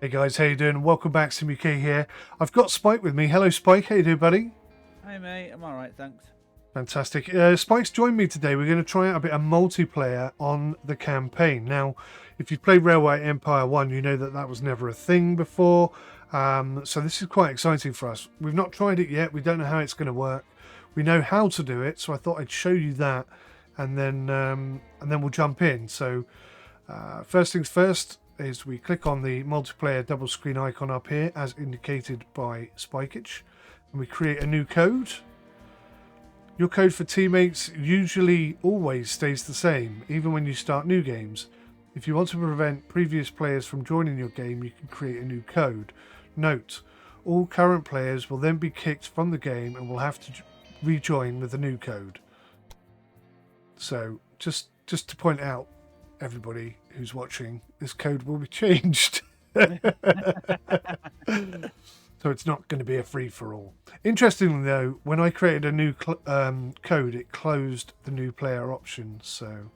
Hey guys, how you doing? Welcome back, 𝗏𝘂𝐿𝐴 here. I've got Spike with me. Hello Spike, how you doing, buddy? Hey mate, I'm alright, thanks. Fantastic. Spike's joined me today. We're going to try out a bit of multiplayer on the campaign. Now, if you've played Railway Empire 1, you know that that was never a thing before. So this is quite exciting for us. We've not tried it yet. We don't know how it's going to work. We know how to do it, so I thought I'd show you that, and then we'll jump in. So first things first is we click on the multiplayer double screen icon up here, as indicated by 𝗏𝘂𝐿𝐴, and we create a new code. Your code for teammates usually always stays the same, even when you start new games. If you want to prevent previous players from joining your game, you can create a new code. Note, all current players will then be kicked from the game and will have to rejoin with a new code. So, just to point out, everybody who's watching, this code will be changed. So it's not going to be a free-for-all. Interestingly, though, when I created a new code, it closed the new player option. So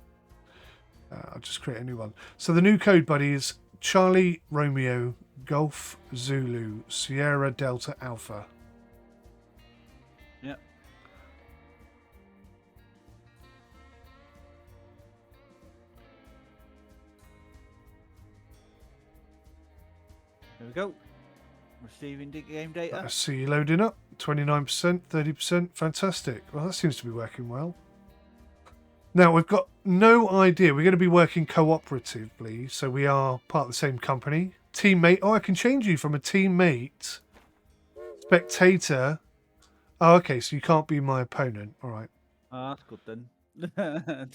I'll just create a new one. So the new code, buddy, is Charlie Romeo Golf Zulu Sierra Delta Alpha. Yep. There we go. Receiving game data. I see you loading up. 29%, 30%. Fantastic. Well, that seems to be working well. Now, we've got no idea. We're going to be working cooperatively, so we are part of the same company. Teammate. Oh, I can change you from a teammate. Spectator. Oh, okay, so you can't be my opponent. All right. Ah, that's good then.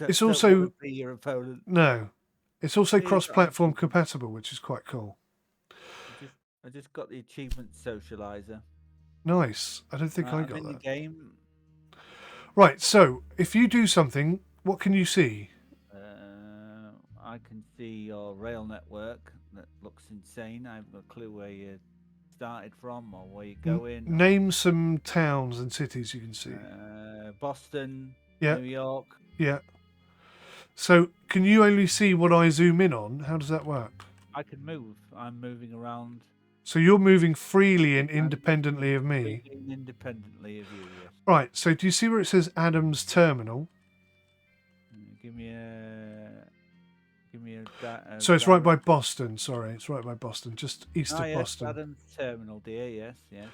It's also... be your opponent. No. It's also cross-platform compatible, which is quite cool. I just got the achievement socializer. Nice. I don't think I got in that. The game. Right, so if you do something, what can you see? I can see your rail network. That looks insane. I haven't got a clue where you started from or where you're going. Name some towns and cities you can see. Boston, yeah. New York. Yeah. So can you only see what I zoom in on? How does that work? I can move. I'm moving around. So you're moving freely and independently of me? Independently of you, yes. Right, so do you see where it says Adams Terminal? Give me a so it's right by Boston, sorry. It's right by Boston, just east of yes, Boston. Adams Terminal, dear, yes, yes.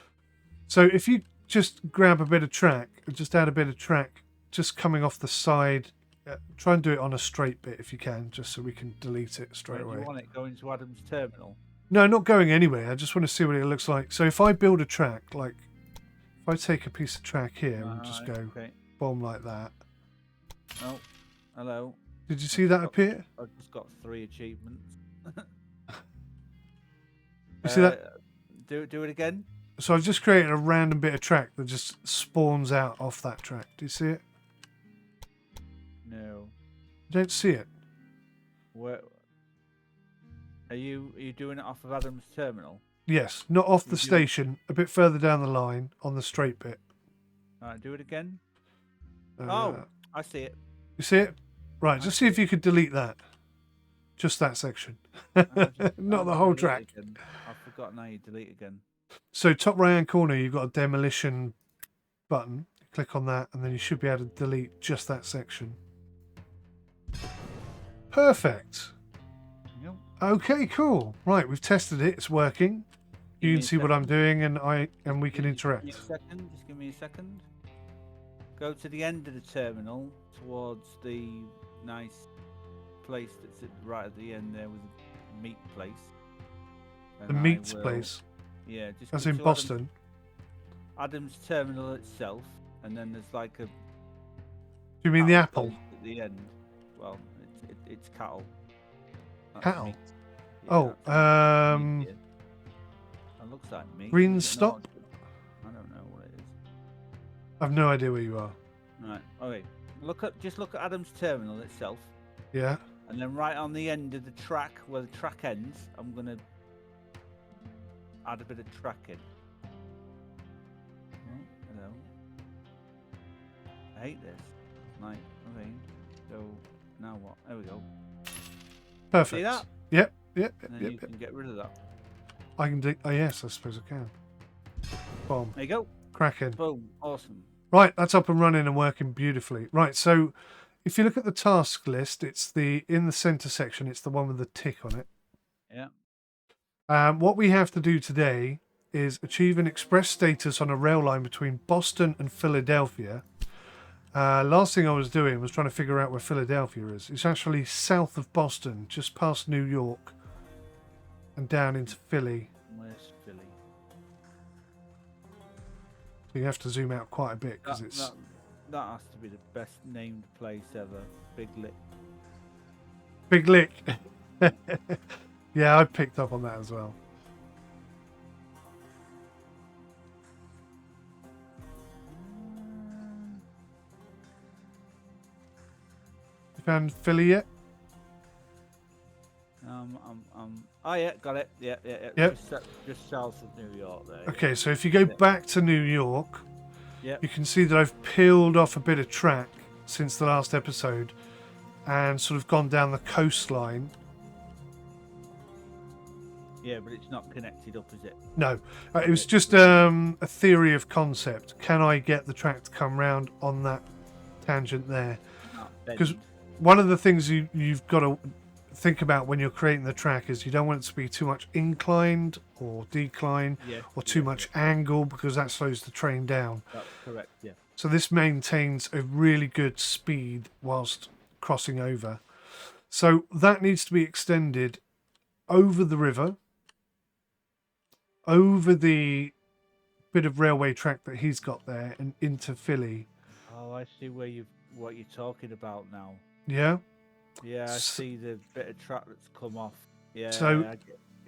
So if you just grab a bit of track, just add a bit of track, just coming off the side, try and do it on a straight bit if you can, just so we can delete it straight away. Do you want it going to Adams Terminal? No, not going anywhere. I just want to see what it looks like. So if I build a track, like if I take a piece of track here and just go bomb like that. Oh, hello. Did you see that appear? I've just got 3 achievements. You see that? Do it again. So I've just created a random bit of track that just spawns out off that track. Do you see it? No. You don't see it? Where? Are you doing it off of Adams Terminal? Yes, not off the station. A bit further down the line on the straight bit. All right, do it again. Oh, I see it. You see it? Right, just see if you could delete that. Just that section. Not the whole track. I've forgotten how you delete again. So top right hand corner, you've got a demolition button. Click on that, and then you should be able to delete just that section. Perfect. Yep. Okay, cool. Right, we've tested it. It's working. You can see what I'm doing, and we can interact. Just give me a second. Go to the end of the terminal towards the nice place that's right at the end there with the meat place. The meats place? Yeah, just as in Boston. Adams Terminal itself, and then there's like a... Do you mean the apple? At the end. Well, it's cattle. That's cattle? Yeah, oh, it looks like meat. Green stop? I don't know what it is. I've no idea where you are. Right, okay. Just look at Adams Terminal itself. Yeah. And then right on the end of the track, where the track ends, I'm going to add a bit of track in. Oh, hello. I hate this. Like, okay. So, now what? There we go. Perfect. See that? Yep. And then you can get rid of that. I can do. Oh yes, I suppose I can. Bomb. There you go. Cracking. Boom. Awesome. Right, that's up and running and working beautifully. Right, so if you look at the task list, it's in the center section. It's the one with the tick on it. Yeah. What we have to do today is achieve an express status on a rail line between Boston and Philadelphia. Last thing I was doing was trying to figure out where Philadelphia is. It's actually south of Boston, just past New York and down into Philly. Where's Philly? So you have to zoom out quite a bit because it's... That has to be the best named place ever. Big Lick. Big Lick. Yeah, I picked up on that as well. You found Philly yet? Oh yeah, got it. Yeah. Yep. Just south of New York there. Okay, so if you go back to New York, Yep. you can see that I've peeled off a bit of track since the last episode and sort of gone down the coastline. Yeah, but it's not connected up, is it? No, it was just a theory of concept. Can I get the track to come round on that tangent there? Because one of the things you've got to think about when you're creating the track is you don't want it to be too much inclined or decline or too much angle, because that slows the train down. That's correct, yeah. So this maintains a really good speed whilst crossing over. So that needs to be extended over the river, over the bit of railway track that he's got there, and into Philly. Oh, I see what you're talking about now. Yeah? Yeah, I see the bit of track that's come off. Yeah. So I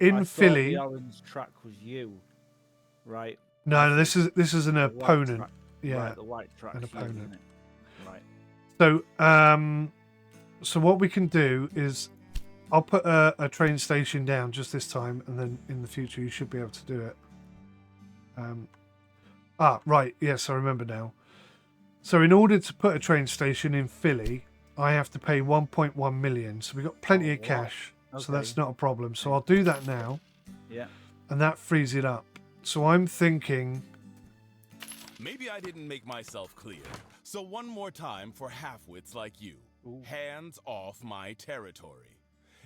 thought Philly, the orange track was you, right? no, this is an The white opponent. track. Yeah, Right, the white track. an opponent. Isn't it? Right. So what we can do is I'll put a train station down just this time, and then in the future you should be able to do it. Right, yes, I remember now. So in order to put a train station in Philly, I have to pay 1.1 million. So we've got plenty of cash, so that's not a problem. So I'll do that now. Yeah. And that frees it up. So I'm thinking... Maybe I didn't make myself clear. So one more time for half-wits like you. Ooh. Hands off my territory.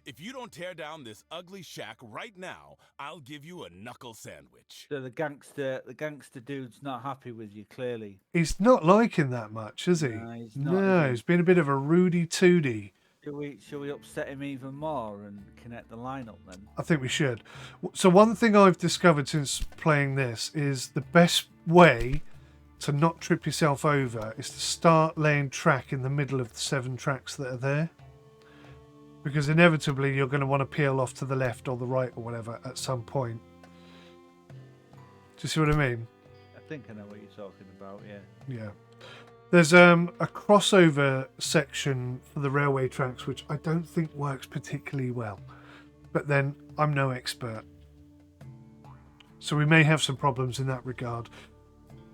If you don't tear down this ugly shack right now, I'll give you a knuckle sandwich. So the gangster dude's not happy with you, clearly. He's not liking that much, is he? No, he's not, No, is he? he's been a bit of a Rudy Tooty. Shall we upset him even more and connect the lineup then? I think we should. So one thing I've discovered since playing this is the best way to not trip yourself over is to start laying track in the middle of the 7 tracks that are there. Because inevitably you're going to want to peel off to the left or the right or whatever at some point. Do you see what I mean? I think I know what you're talking about, yeah. Yeah. There's a crossover section for the railway tracks which I don't think works particularly well. But then I'm no expert. So we may have some problems in that regard.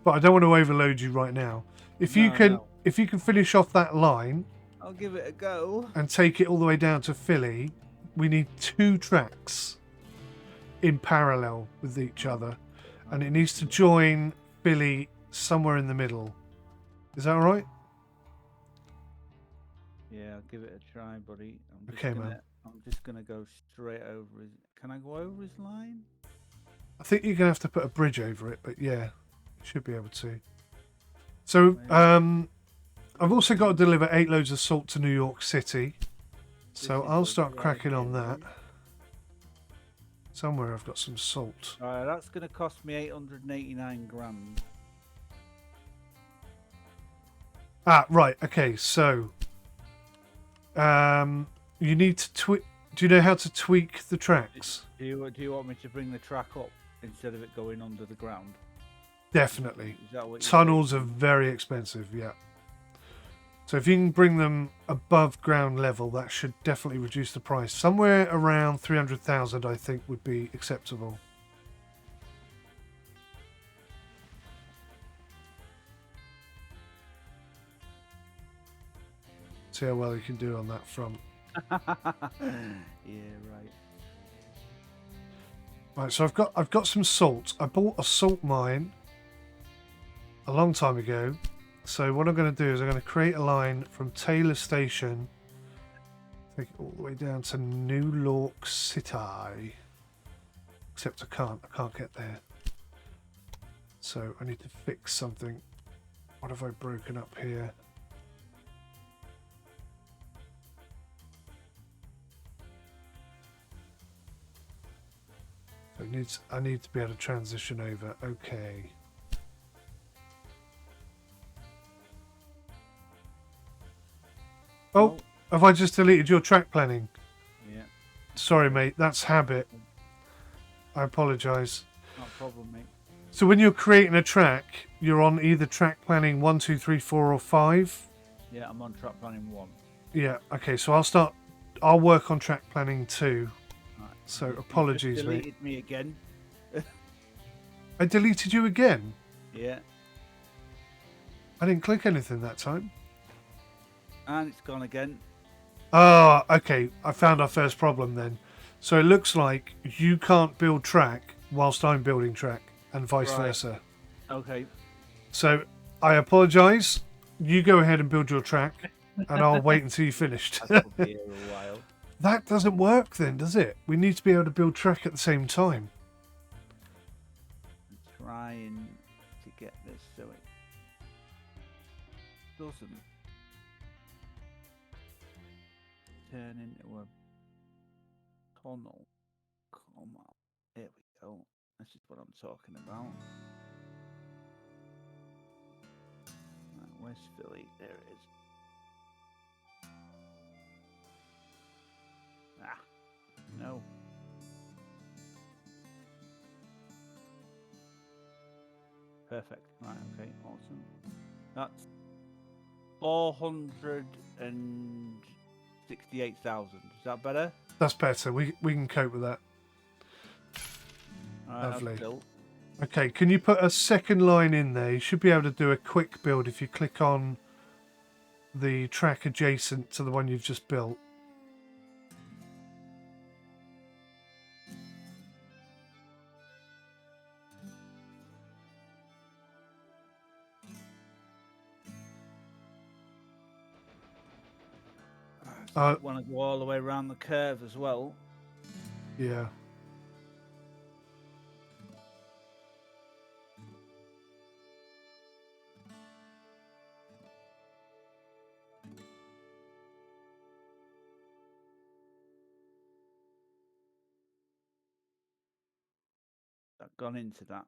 But I don't want to overload you right now. If you can finish off that line, I'll give it a go. And take it all the way down to Philly, we need 2 tracks in parallel with each other. And it needs to join Philly somewhere in the middle. Is that all right? Yeah, I'll give it a try, buddy. Man. I'm just going to go straight over his... Can I go over his line? I think you're going to have to put a bridge over it, but yeah, you should be able to. So, I've also got to deliver 8 loads of salt to New York City. So I'll start cracking on that. Somewhere I've got some salt. Alright, that's going to cost me 889 grand. Right. Okay, so... you need to tweak... Do you know how to tweak the tracks? Do you want me to bring the track up instead of it going under the ground? Definitely. Is that what Tunnels are very expensive, yeah. So if you can bring them above ground level, that should definitely reduce the price. Somewhere around 300,000, I think, would be acceptable. See how well you can do on that front. Yeah, right. Right, so I've got some salt. I bought a salt mine a long time ago. So what I'm going to do is I'm going to create a line from Taylor Station, take it all the way down to 𝗦𝘂𝗂𝗃𝗂𝐬𝐬. Except I can't get there. So I need to fix something. What have I broken up here? I need to be able to transition over. Okay. Oh, have I just deleted your track planning? Yeah. Sorry, mate. That's habit. I apologise. Not a problem, mate. So when you're creating a track, you're on either track planning 1, 2, 3, 4, or 5? Yeah, I'm on track planning 1. Yeah, okay, so I'll work on track planning 2. Right. So You apologies, just mate. deleted me again. I deleted you again? Yeah. I didn't click anything that time. And it's gone again. Oh, okay. I found our first problem then. So it looks like you can't build track whilst I'm building track, and vice versa. Okay. So I apologise. You go ahead and build your track, and I'll wait until you're finished. That'll be here a while. That doesn't work then, does it? We need to be able to build track at the same time. I'm trying to get this so it doesn't turn into a tunnel. Come on. Here we go. This is what I'm talking about. Right, where's Philly? There it is. Ah, no. Perfect. Right, okay, awesome. That's 468,000. Is that better? That's better. We can cope with that. All right, Lovely. that's built. Okay, can you put a second line in there? You should be able to do a quick build if you click on the track adjacent to the one you've just built. Want to go all the way around the curve as well. Yeah. That gone into that.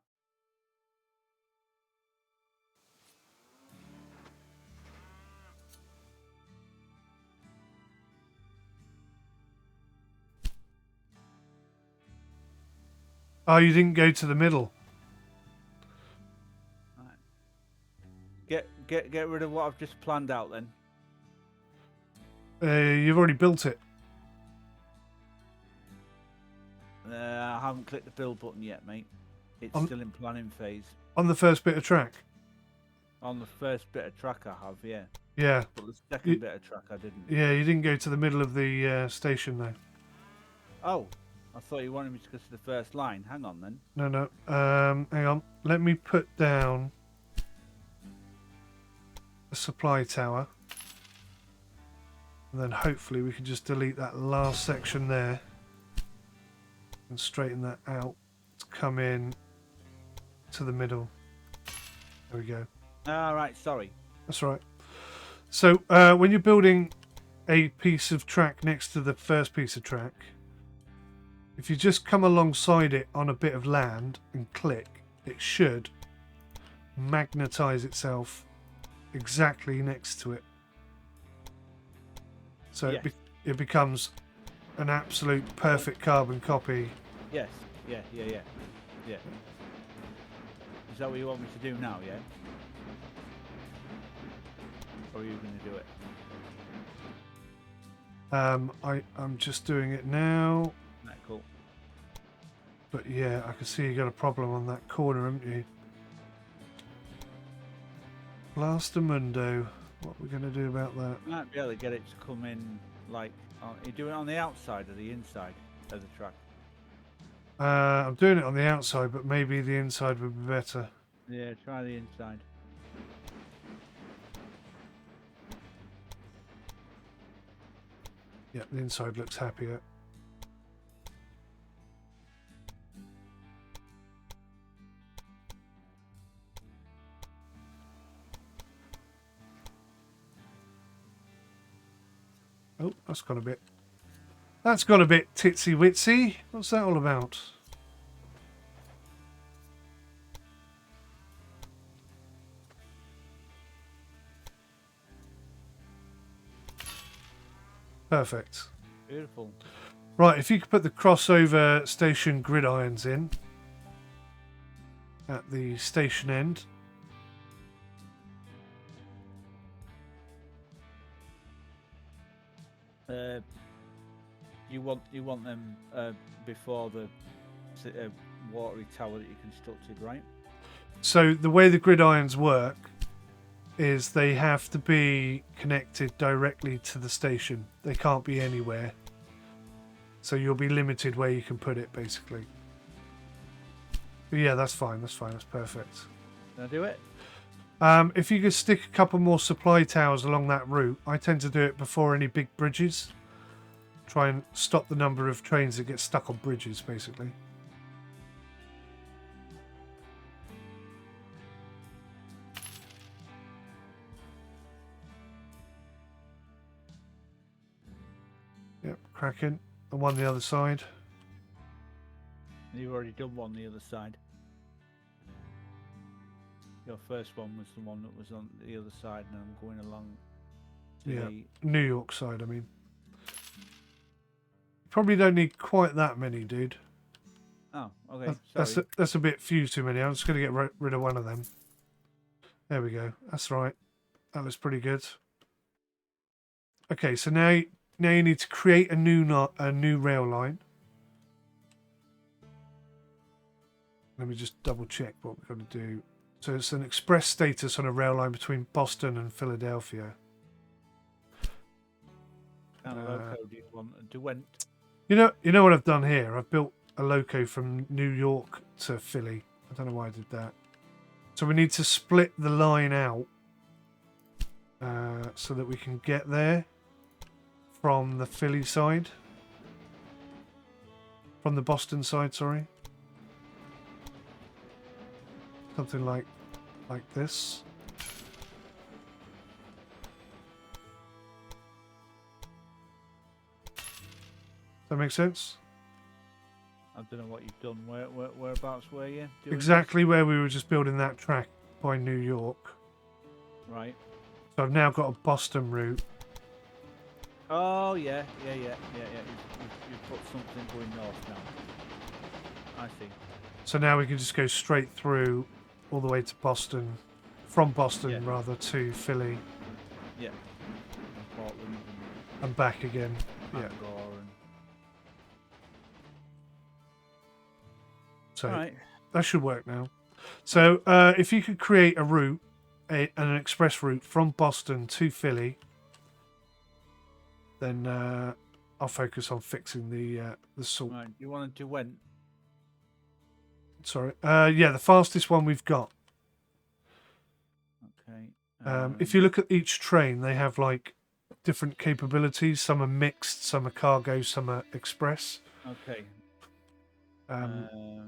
Oh, you didn't go to the middle. Right. Get rid of what I've just planned out then. You've already built it. I haven't clicked the build button yet, mate. It's still in planning phase. On the first bit of track. On the first bit of track I have, yeah. Yeah. But the second bit of track I didn't. Yeah, you didn't go to the middle of the station though. Oh, I thought you wanted me to go to the first line. Hang on then. No. Hang on. Let me put down a supply tower. And then hopefully we can just delete that last section there. And straighten that out to come in to the middle. There we go. All right, sorry. That's right. So when you're building a piece of track next to the first piece of track, if you just come alongside it on a bit of land and click, it should magnetize itself exactly next to it. So Yes. it becomes an absolute perfect carbon copy. Yes. Yeah. Is that what you want me to do now, yeah? Or are you going to do it? I'm just doing it now. Right, cool. But yeah, I can see you got a problem on that corner, haven't you? Blastamundo. What are we going to do about that? Might be able to get it to come in like... you do it on the outside or the inside of the track? I'm doing it on the outside, but maybe the inside would be better. Yeah, try the inside. Yeah, the inside looks happier. Oh, that's gone a bit. That's gone a bit titsy witsy. What's that all about? Perfect. Beautiful. Right, if you could put the crossover station gridirons in at the station end. You want them before the watery tower that you constructed, right? So the way the gridirons work is they have to be connected directly to the station. They can't be anywhere. So you'll be limited where you can put it, basically. But yeah, that's fine. That's fine. That's perfect. Can I do it? If you could stick a couple more supply towers along that route, I tend to do it before any big bridges. Try and stop the number of trains that get stuck on bridges, basically. Yep, cracking. And one the other side. You've already done one the other side. Your first one was the one that was on the other side, and I'm going along to the... New York side, I mean. Probably don't need quite that many, dude. Oh, okay. Sorry. That's a bit few too many. I'm just going to get rid of one of them. There we go. That's right. That looks pretty good. Okay, so now you need to create a new rail line. Let me just double check what we're going to do. So it's an express status on a rail line between Boston and Philadelphia. What kind of loco do you want? Derwent? You know what I've done here? I've built a loco from New York to Philly. I don't know why I did that. So we need to split the line out so that we can get there from the Philly side. From the Boston side, sorry. Something like this. That makes sense? I don't know what you've done. Whereabouts were you? Exactly where we were just building that track by New York. Right. So I've now got a Boston route. Oh, yeah. You've put something going north now. I see. So now we can just go straight through all the way to Boston. From Boston, rather, to Philly. Yeah. And Portland. And back again. And So right. That should work now. So if you could create a route, an express route from Boston to Philly, then I'll focus on fixing the salt. Right. You want to do when? Sorry. Yeah, the fastest one we've got. Okay. If you look at each train, they have like different capabilities. Some are mixed, some are cargo, some are express. Okay.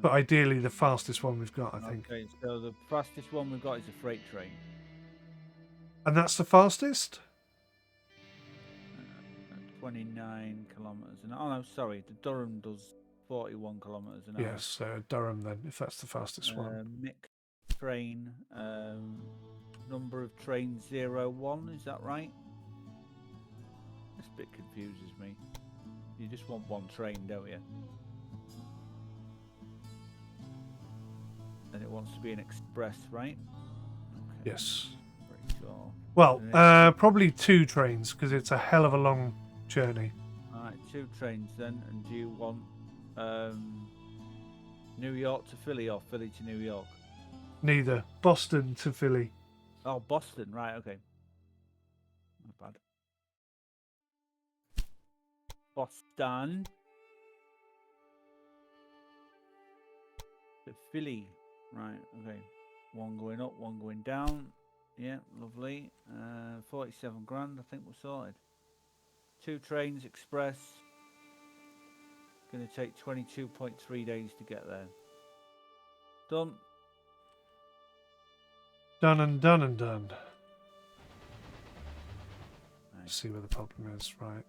But ideally, the fastest one we've got, I think. Okay, so the fastest one we've got is a freight train. And that's the fastest? 29 kilometres an hour. Oh, no, sorry. The Durham does 41 kilometres an hour. Yes, Durham then, if that's the fastest one. Mixed train. Number of trains 01, is that right? This bit confuses me. You just want one train, don't you? And it wants to be an express, right? Okay. Yes. Sure. Well, probably two trains, because it's a hell of a long journey. Alright, two trains then. And do you want New York to Philly or Philly to New York? Neither. Boston to Philly. Oh, Boston, right, okay. Not bad. Boston. The Philly. Right, okay. One going up, one going down. Yeah, lovely. 47 grand, I think we're sorted. 2 trains, express. Going to take 22.3 days to get there. Done. Done and done and done. Right. See where the problem is, right.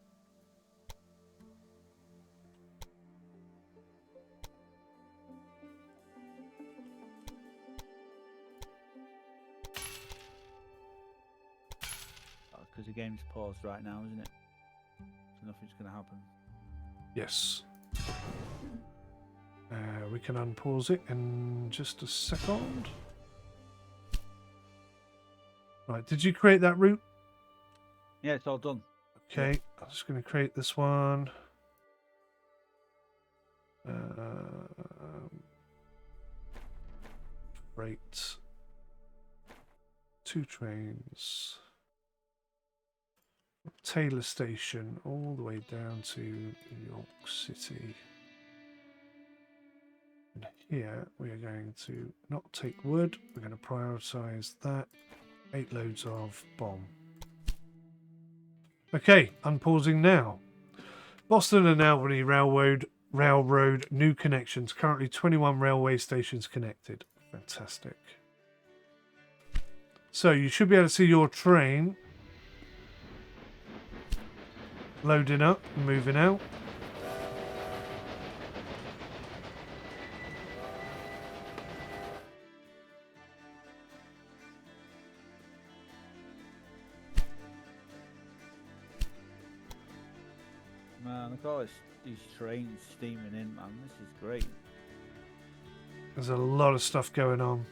Because the game's paused right now, isn't it? So nothing's going to happen. Yes. We can unpause it in just a second. Right, did you create that route? Yeah, it's all done. Okay, Yeah. I'm just going to create this one. Freight. 2 trains. Taylor Station all the way down to York City. And here we are going to not take wood, we're going to prioritise that. 8 loads of bomb. Okay, unpausing now. Boston and Albany Railroad new connections. Currently 21 railway stations connected. Fantastic. So you should be able to see your train loading up and moving out. Man, look at all these trains steaming in, man. This is great. There's a lot of stuff going on.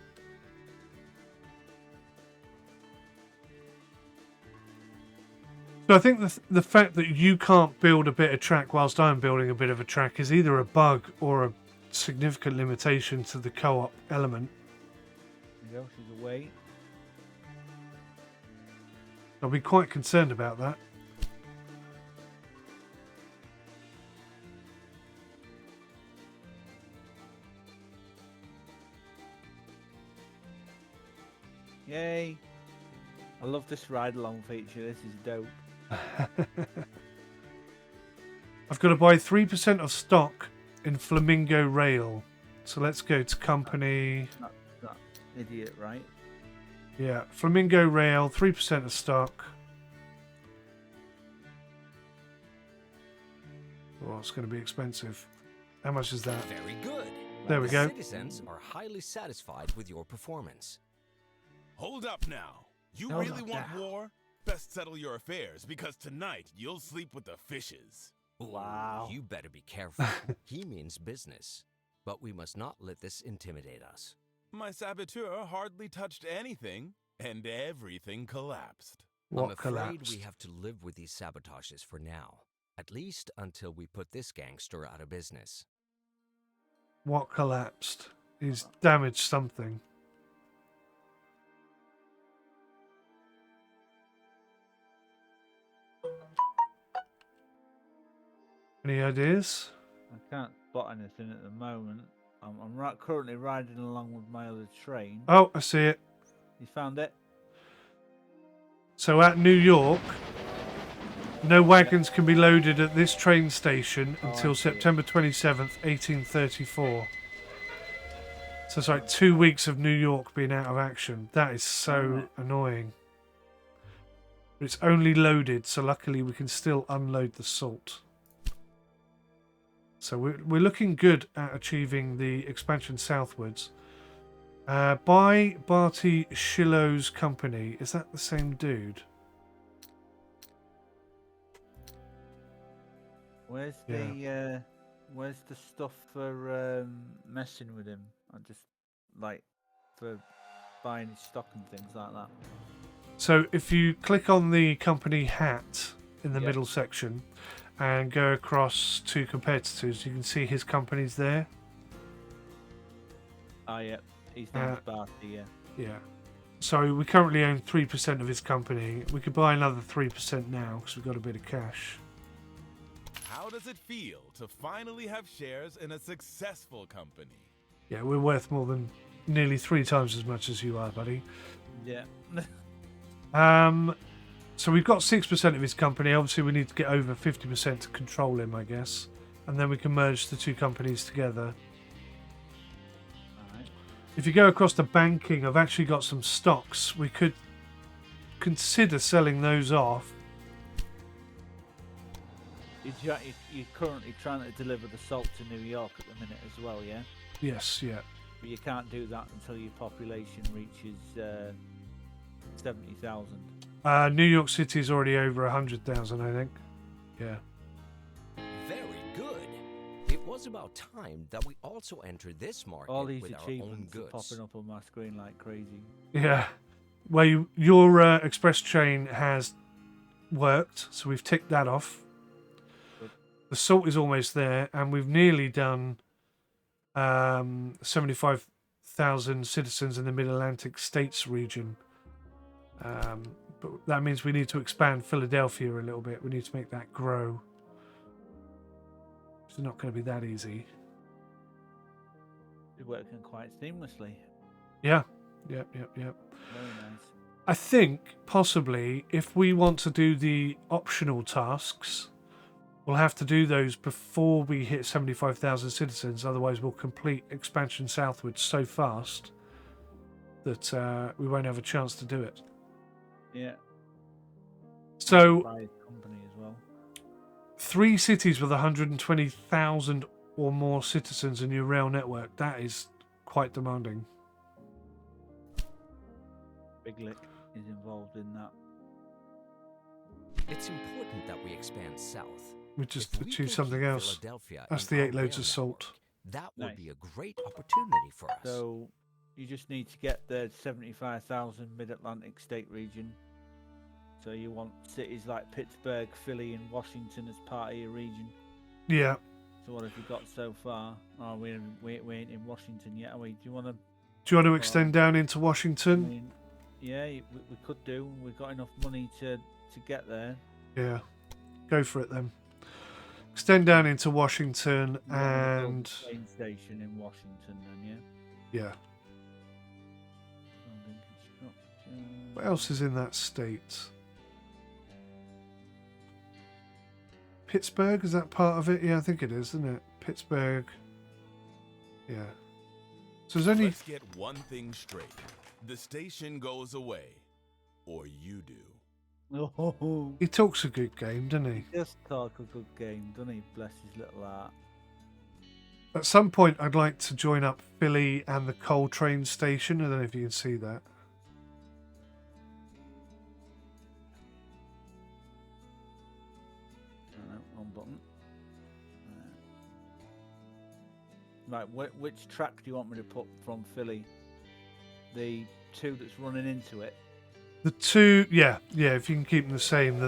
So I think the fact that you can't build a bit of track whilst I'm building a bit of a track is either a bug or a significant limitation to the co-op element. There you go, she's away. I'll be quite concerned about that. Yay! I love this ride along feature. This is dope. I've got to buy 3% of stock in Flamingo Rail. So let's go to company. That idiot, right? Yeah, Flamingo Rail, 3% of stock. Oh, it's going to be expensive. How much is that? Very good. There we go. Citizens are highly satisfied with your performance. Hold up now. You Hold really up want now. war? Best settle your affairs, because tonight you'll sleep with the fishes. Ooh, Wow. You better be careful. He means business. But we must not let this intimidate us. My saboteur hardly touched anything, and everything collapsed. What I'm afraid collapsed? we have to live with these sabotages for now. At least until we put this gangster out of business. What collapsed? He's damaged something. Any ideas? I can't spot anything at the moment. I'm currently riding along with my other train. Oh, I see it. You found it? So at New York, no wagons can be loaded at this train station Oh, I until see it. September 27th, 1834. So it's like 2 weeks of New York being out of action. That is so Alright. annoying. But it's only loaded, so luckily we can still unload the salt. So we're looking good at achieving the expansion southwards. By 𝗏𝗏𝗃𝗬𝐬𝐶𝐂𝐳 company. Is that the same dude? Where's Yeah. where's the stuff for messing with him? I just like for buying his stock and things like that. So if you click on the company hat in the Yep. middle section and go across to competitors, you can see his companies there. Oh yeah, he's down to Barty, yeah. Yeah. So we currently own 3% of his company. We could buy another 3% now because we've got a bit of cash. How does it feel to finally have shares in a successful company? Yeah, we're worth more than nearly 3 times as much as you are, buddy. Yeah. So we've got 6% of his company. Obviously, we need to get over 50% to control him, I guess. And then we can merge the 2 companies together. Alright. If you go across to banking, I've actually got some stocks. We could consider selling those off. You're currently trying to deliver the salt to New York at the minute as well, yeah? Yes, yeah. But you can't do that until your population reaches 70,000. New York City is already over 100,000, I think. Yeah. Very good. It was about time that we also entered this market All these with our own achievements are goods. popping up on my screen like crazy. Yeah. Well, your express train has worked, so we've ticked that off. Good. The salt is almost there, and we've nearly done 75,000 citizens in the Mid-Atlantic States region. But that means we need to expand Philadelphia a little bit. We need to make that grow. It's not going to be that easy. You're working quite seamlessly. Yeah. Yep. Very nice. I think possibly if we want to do the optional tasks, we'll have to do those before we hit 75,000 citizens. Otherwise, we'll complete expansion southwards so fast that we won't have a chance to do it. Yeah. So, Buy a company as well. 3 cities with 120,000 or more citizens in your rail network. That is quite demanding. Big Lick is involved in that. It's important that we expand south. We just If we achieve can something keep else. Philadelphia That's in the our 8 loads rail of salt. network, that would Nice. be a great opportunity for us. So you just need to get the 75,000 Mid-Atlantic state region. So you want cities like Pittsburgh, Philly, and Washington as part of your region. Yeah. So what have you got so far? Oh, we ain't in Washington yet, are we? Do you want to? Do you want to extend down into I Washington? mean, yeah, we could do. We've got enough money to get there. Yeah. Go for it then. Extend down into Washington You want to build and... a train station in Washington, then, yeah. Yeah. Building construction. What else is in that state? Pittsburgh, is that part of it? Yeah, I think it is, isn't it? Pittsburgh. Yeah. So there's only... Let's get one thing straight. The station goes away. Or you do. Oh, He talks a good game, doesn't he? just talk a good game, doesn't he? Bless his little heart. At some point, I'd like to join up Philly and the coal train station. I don't know if you can see that. One button. Right, which track do you want me to put from Philly? The 2 that's running into it. The 2, yeah. If you can keep them the same,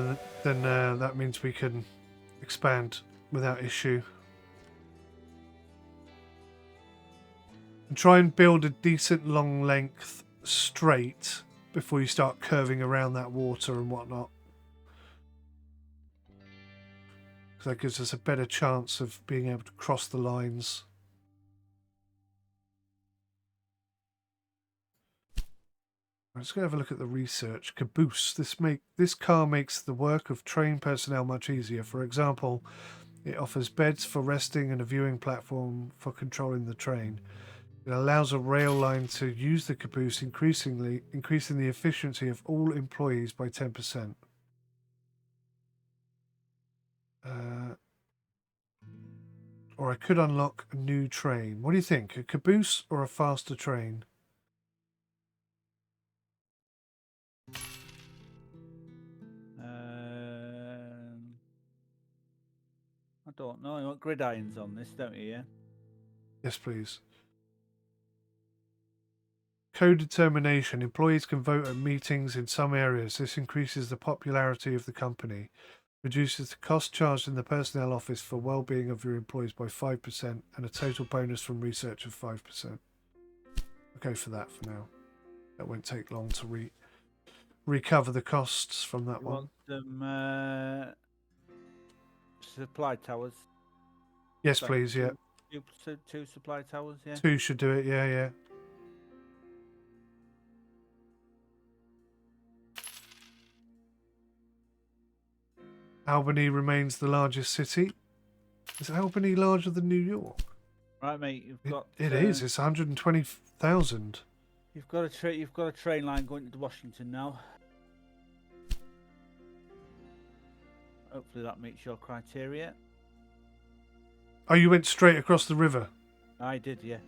then that means we can expand without issue. And try and build a decent long length straight before you start curving around that water and whatnot. Because that gives us a better chance of being able to cross the lines. Let's go have a look at the research. Caboose. This car makes the work of train personnel much easier. For example, it offers beds for resting and a viewing platform for controlling the train. It allows a rail line to use the caboose, increasing the efficiency of all employees by 10%. Or I could unlock a new train. What do you think? A caboose or a faster train? I don't know. You want gridirons on this, don't you? Yeah. Yes, please. Co-determination. Employees can vote at meetings in some areas. This increases the popularity of the company, reduces the cost charged in the personnel office for well-being of your employees by 5%, and a total bonus from research of 5%. I'll go for that for now. That won't take long to recover the costs from that You one. want some supply towers? Yes, please. Yeah. Two supply towers, yeah. 2 should do it, yeah. Albany remains the largest city. Is Albany larger than New York? Right, mate. You've got. It is. It's 120,000. You've got a train line going to Washington now. Hopefully that meets your criteria. Oh, you went straight across the river. I did, yeah.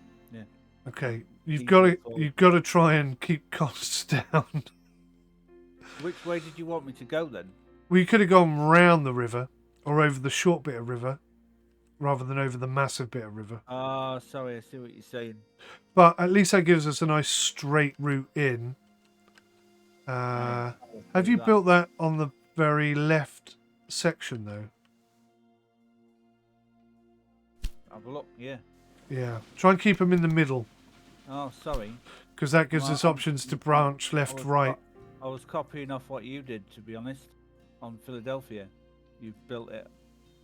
Okay, you've got to try and keep costs down. Which way did you want me to go then? Well, you could have gone round the river or over the short bit of river rather than over the massive bit of river. Oh, sorry, I see what you're saying. But at least that gives us a nice straight route in. Have you built that on the very left section, though? Have a look, yeah. Yeah. Try and keep them in the middle. Oh, sorry. Because that gives us options to branch left, right. I was copying off what you did, to be honest, on Philadelphia. You've built it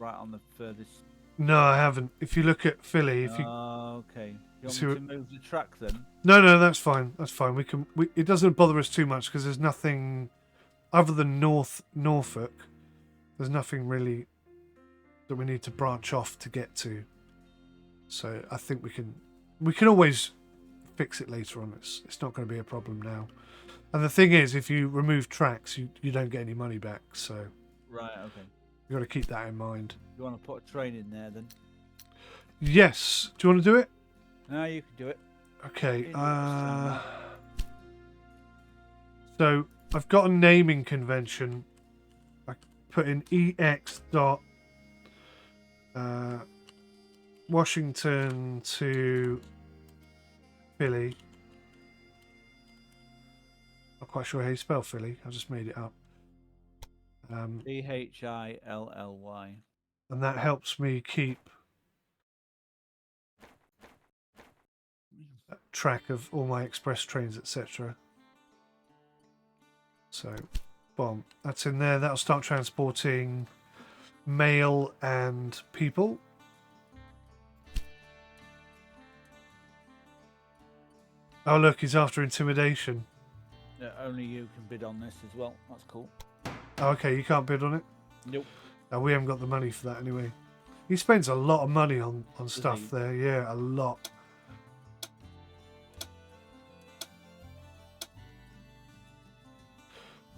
right on the furthest. No, I haven't. If you look at Philly, if you. Okay. You want me to move the track then? No, that's fine. That's fine. It doesn't bother us too much because there's nothing other than Norfolk. There's nothing really that we need to branch off to get to. So I think we can always fix it later on. It's not going to be a problem now. And the thing is, if you remove tracks, you don't get any money back. So right, okay. You've got to keep that in mind. You want to put a train in there then? Yes. Do you want to do it? No, you can do it. Okay. So I've got a naming convention. I put in EX dot Washington to Philly. Not quite sure how you spell Philly. I just made it up. 𝐵HILLY. And that helps me keep track of all my express trains, etc. So, boom, that's in there. That'll start transporting mail and people. Oh, look, he's after intimidation. Yeah, only you can bid on this as well. That's cool. Oh, okay, you can't bid on it? Nope. No, we haven't got the money for that anyway. He spends a lot of money on stuff there. Yeah, a lot.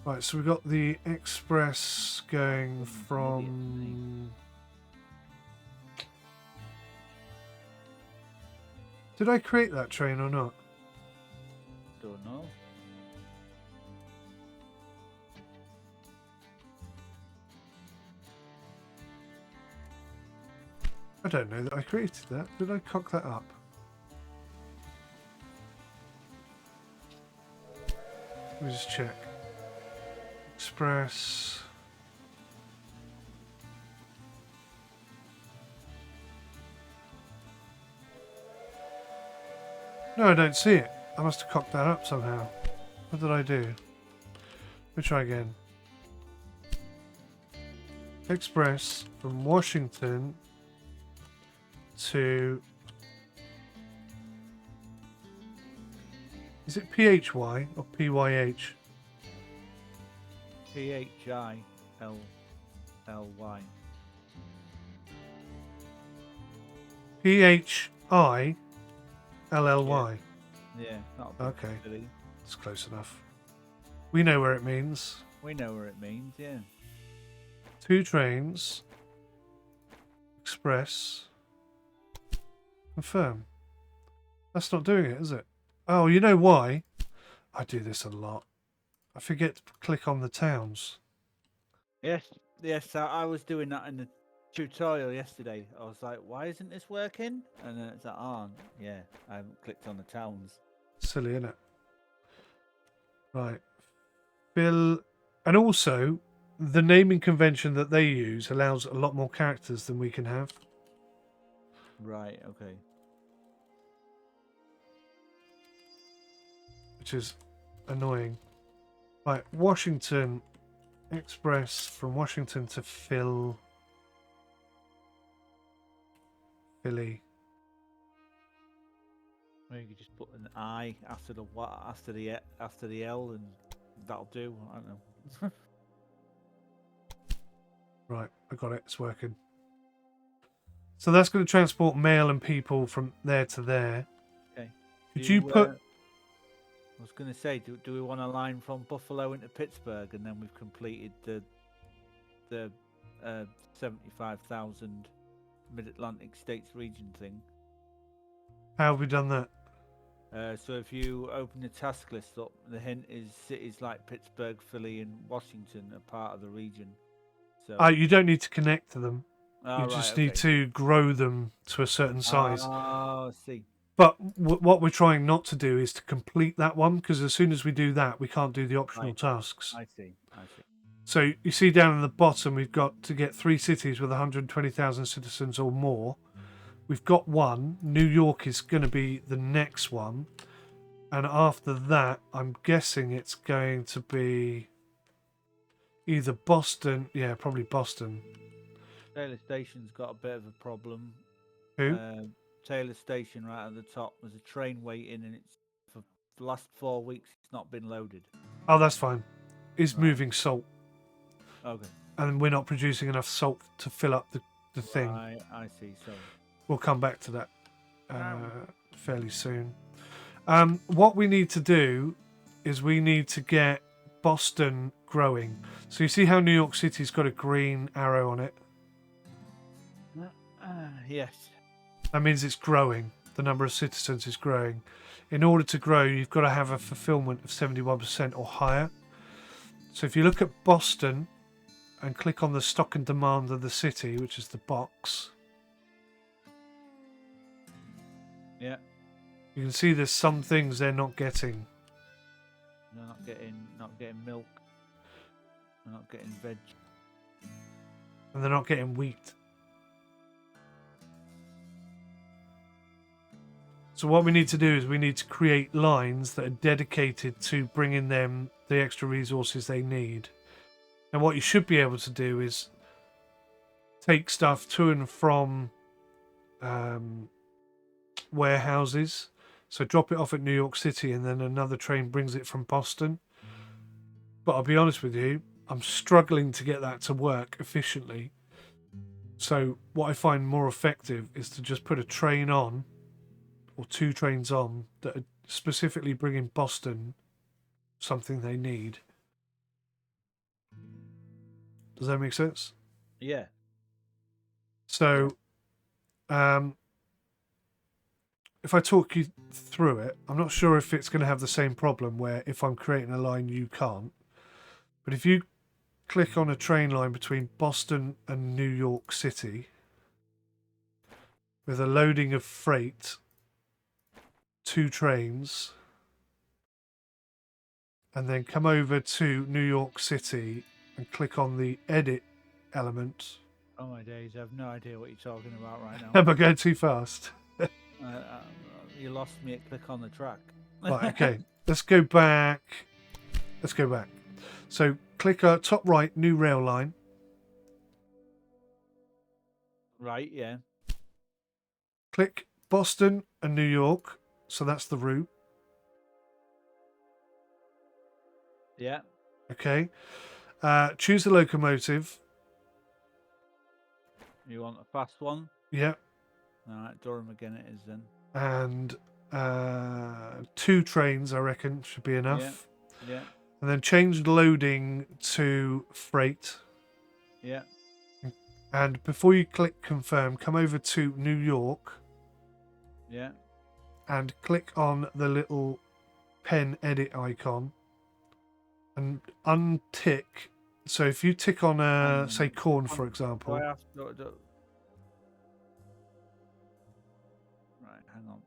Right, so we've got the express going from... Did I create that train or not? Don't know. I don't know that I created that. Did I cock that up? Let me just check. Express. No, I don't see it. I must have cocked that up somehow. What did I do? Let me try again. Express from Washington to... Is it PHY or PYH? PHILLY. PHILLY. Yeah, not okay. Silly. It's close enough. We know where it means. We know where it means, yeah. 2 trains. Express. Confirm. That's not doing it, is it? Oh, you know why? I do this a lot. I forget to click on the towns. Yes, I was doing that in the tutorial yesterday. I was like, why isn't this working? And then it's like, oh, yeah, I haven't clicked on the towns. Silly, isn't it? Right. Bill. And also, the naming convention that they use allows a lot more characters than we can have. Right, okay. Which is annoying. Right, Washington Express from Washington to Philly. Or you could just put an I after the what after the L, and that'll do. I don't know. Right, I got it. It's working. So that's going to transport mail and people from there to there. Okay. Could you put... I was going to say, do we want a line from Buffalo into Pittsburgh, and then we've completed the 75,000 Mid-Atlantic States region thing? How have we done that? So if you open the task list up, the hint is cities like Pittsburgh, Philly, and Washington are part of the region. So You don't need to connect to them. oh, You just right, need okay. to grow them to a certain size. Oh, I see. But what we're trying not to do is to complete that one, because as soon as we do that, we can't do the optional Right. tasks. I see. I see. So you see down in the bottom, we've got to get 3 cities with 120,000 citizens or more. We've got one. New York is going to be the next one. And after that, I'm guessing it's going to be either Boston. Yeah, probably Boston. Taylor Station's got a bit of a problem. Who? Taylor Station right at the top. There's a train waiting, and it's for the last 4 weeks. It's not been loaded. Oh, that's fine. It's Right. moving salt. Okay. And we're not producing enough salt to fill up the thing. I see. So We'll come back to that Wow. fairly soon. What we need to do is we need to get Boston growing. So you see how New York City's got a green arrow on it? yes. That means it's growing. The number of citizens is growing. In order to grow, you've got to have a fulfillment of 71% or higher. So if you look at Boston and click on the stock and demand of the city, which is the box, Yeah. you can see there's some things they're not getting. They're not getting milk. They're not getting veg. And they're not getting wheat. So what we need to do is we need to create lines that are dedicated to bringing them the extra resources they need. And what you should be able to do is take stuff to and from warehouses. So drop it off at New York City and then another train brings it from Boston. But I'll be honest with you, I'm struggling to get that to work efficiently. So what I find more effective is to just put a train on, or 2 trains on, that are specifically bringing Boston something they need. Does that make sense? Yeah. So if I talk you through it, I'm not sure if it's going to have the same problem where if I'm creating a line you can't. But if you click on a train line between Boston and New York City with a loading of freight, 2 trains, and then come over to New York City and click on the edit element. Oh my days! I have no idea what you're talking about right now. Am I going too fast? You lost me at click on the track. Right, okay. Let's go back. So click top right, new rail line. Right, yeah. Click Boston and New York. So that's the route. Yeah. Okay. Choose the locomotive. You want a fast one? Yeah. Alright, Durham again it is then. And 2 trains, I reckon, should be enough. Yeah. And then change loading to freight. Yeah. And before you click confirm, come over to New York. Yeah. And click on the little pen edit icon. And untick. So if you tick on, say, corn, for example. Right, hang on.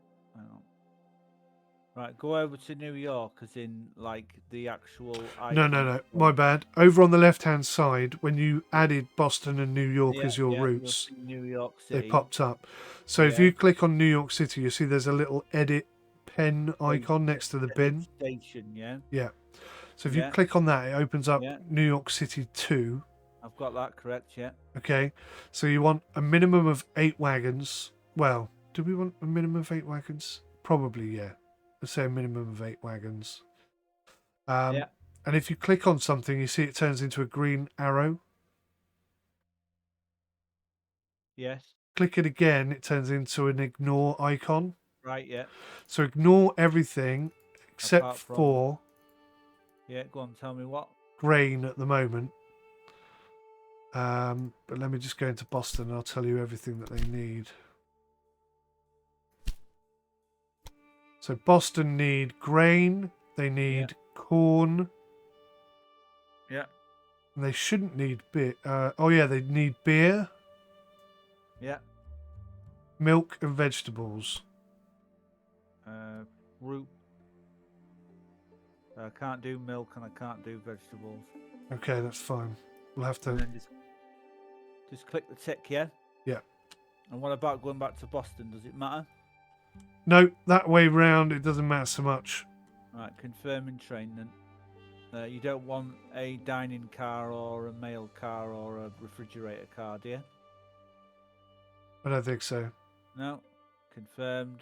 Right, go over to New York, as in, like, the actual... No, my bad. Over on the left-hand side, when you added Boston and New York as your routes, New York City. they popped up. So if you click on New York City, you see there's a little edit pen icon next to the bin. Station, yeah. Yeah. So if you click on that, it opens up Yeah. New York City 2. I've got that correct, yeah. Okay. So you want a minimum of 8 wagons. Well, do we want a minimum of 8 wagons? probably, yeah. Let's say a minimum of 8 wagons. Yeah. And if you click on something, you see it turns into a green arrow. Yes. Click it again, it turns into an ignore icon. Right. Yeah. So ignore everything except Apart from- for Yeah. Go on. Tell me what. grain at the moment. But let me just go into Boston and I'll tell you everything that they need. So Boston need grain, they need corn. Yeah. And they shouldn't need beer. Oh yeah, they need beer, Yeah. milk and vegetables. Root. I can't do milk and I can't do vegetables. Okay, that's fine. We'll have And to... then just click the tick, yeah? Yeah. And what about going back to Boston? Does it matter? No, that way round it doesn't matter so much. Right, confirming train then. You don't want a dining car or a mail car or a refrigerator car, do you? I don't think so. No. Confirmed.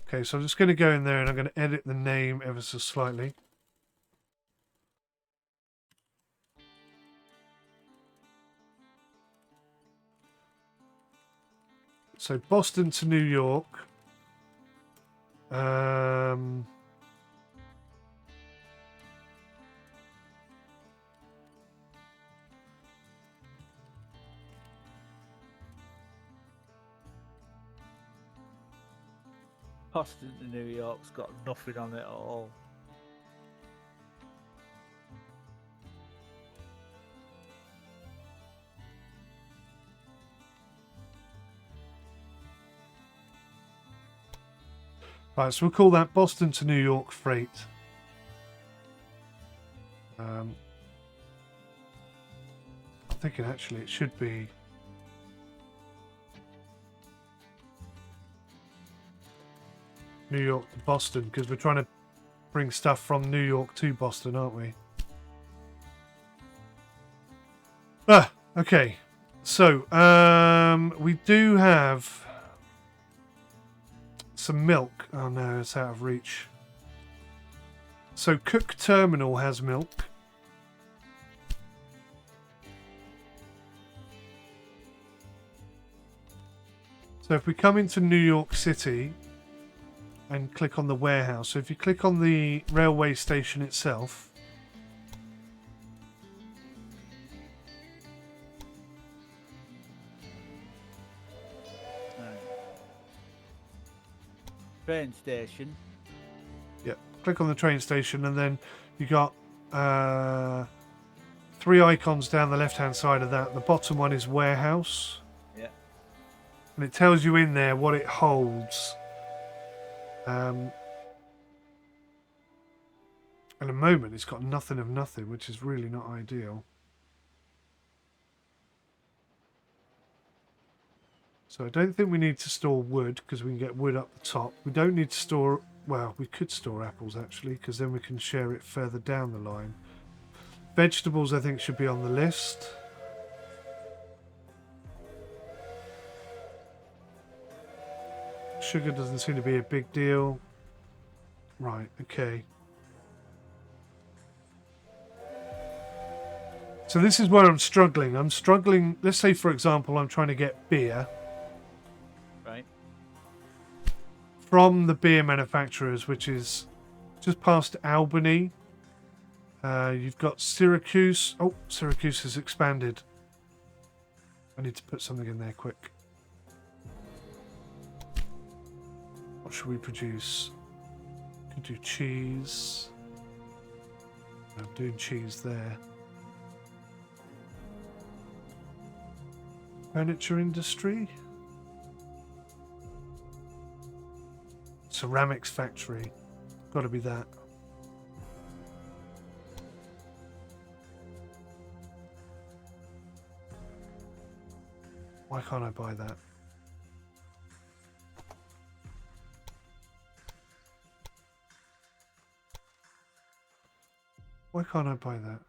Okay, so I'm just going to go in there and I'm going to edit the name ever so slightly. So Boston to New York. Boston to New York's got nothing on it at all. Right, so we'll call that Boston to New York freight. I'm thinking actually it should be New York to Boston because we're trying to bring stuff from New York to Boston, aren't we? Okay. So, we do have some milk. Oh no, it's out of reach. So Cook Terminal has milk. So if we come into New York City and click on the warehouse, so if you click on the railway station itself, Train station. yeah, click on the train station and then you got 3 icons down the left hand side of that. The bottom one is warehouse. Yeah. And it tells you in there what it holds. At the moment it's got nothing of nothing, which is really not ideal. So I don't think we need to store wood because we can get wood up the top. We don't need to store, well, we could store apples actually because then we can share it further down the line. Vegetables I think should be on the list. Sugar doesn't seem to be a big deal. Right, okay. So this is where I'm struggling. I'm struggling, let's say for example I'm trying to get beer. Right. From the beer manufacturers, which is just past Albany. You've got Syracuse. Oh, Syracuse has expanded. I need to put something in there quick. What should we produce? Could do cheese. I'm doing cheese there. Furniture industry. Ceramics factory. Got to be that. Why can't I buy that? Why can't I buy that?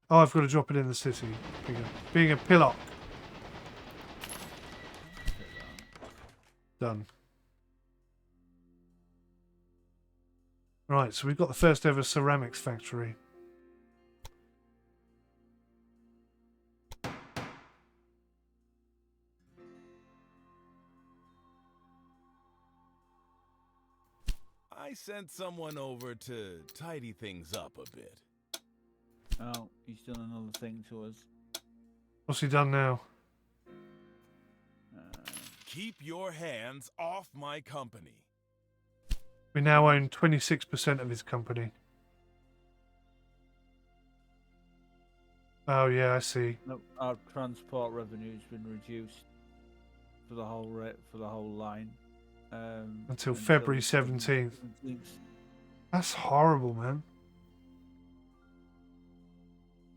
Oh, I've got to drop it in the city. Being a pillock. Done. Right, so we've got the first ever ceramics factory. I sent someone over to tidy things up a bit. Oh, he's done another thing to us. What's he done now? Keep your hands off my company. We now own 26% of his company. Oh yeah, I see. No, our transport revenue's been reduced for the whole line. Until February 17th. That's horrible, man.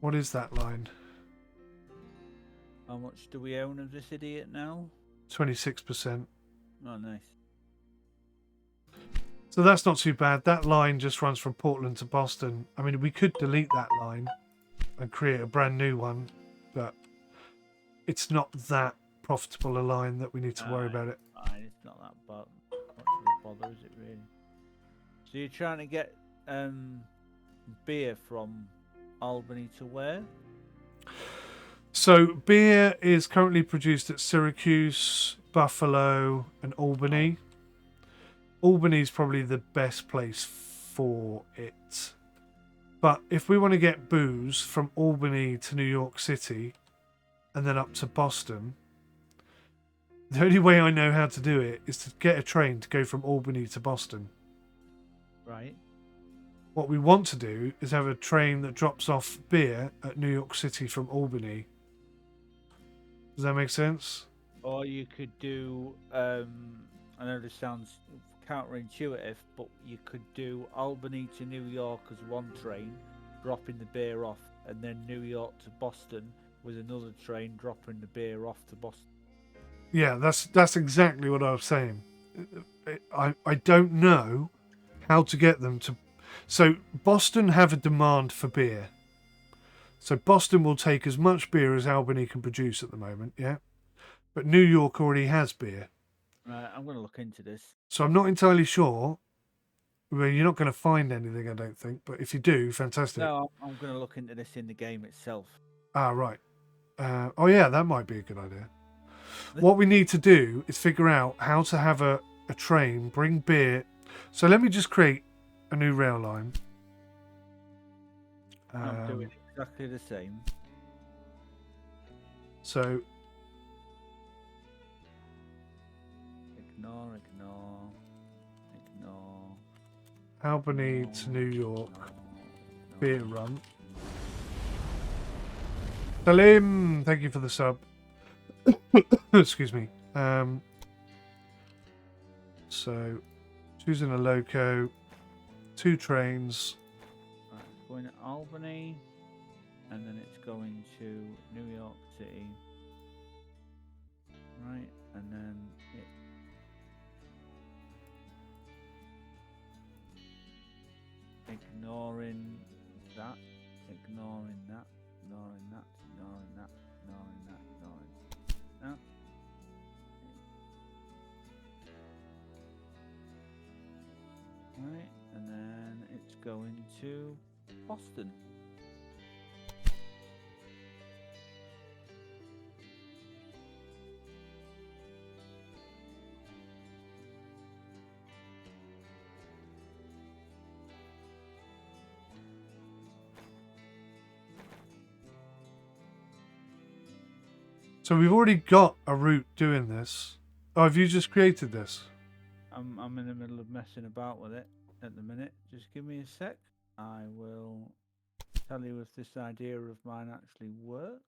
What is that line? How much do we own of this idiot now? 26%. Oh, nice. So that's not too bad. That line just runs from Portland to Boston. I mean, we could delete that line and create a brand new one, but it's not that profitable a line that we need to worry about it. Fine, it's not that much of a bother, is it really? So you're trying to get beer from Albany to where? So beer is currently produced at Syracuse, Buffalo, and Albany. Albany is probably the best place for it. But if we want to get booze from Albany to New York City and then up to Boston, the only way I know how to do it is to get a train to go from Albany to Boston. Right. What we want to do is have a train that drops off beer at New York City from Albany. Does that make sense? Or you could do, I know this sounds counterintuitive, but you could do Albany to New York as one train, dropping the beer off, and then New York to Boston with another train dropping the beer off to Boston. Yeah, that's exactly what I was saying. I don't know how to get them to... So Boston have a demand for beer. So Boston will take as much beer as Albany can produce at the moment, yeah? But New York already has beer. Right, I'm going to look into this. So I'm not entirely sure. Well, you're not going to find anything, I don't think. But if you do, fantastic. No, I'm going to look into this in the game itself. Ah, right. Oh, yeah, that might be a good idea. What we need to do is figure out how to have a train bring beer. So let me just create a new rail line. I'm doing exactly the same. So Ignore. Albany to New York beer run. Salim, thank you for the sub. Excuse me. So choosing a loco, 2 trains. Right, it's going to Albany, and then it's going to New York City. Right, and then it. Ignoring that. Right, and then it's going to Boston. So we've already got a route doing this. Oh, have you just created this? I'm in the middle of messing about with it at the minute. Just give me a sec. I will tell you if this idea of mine actually works.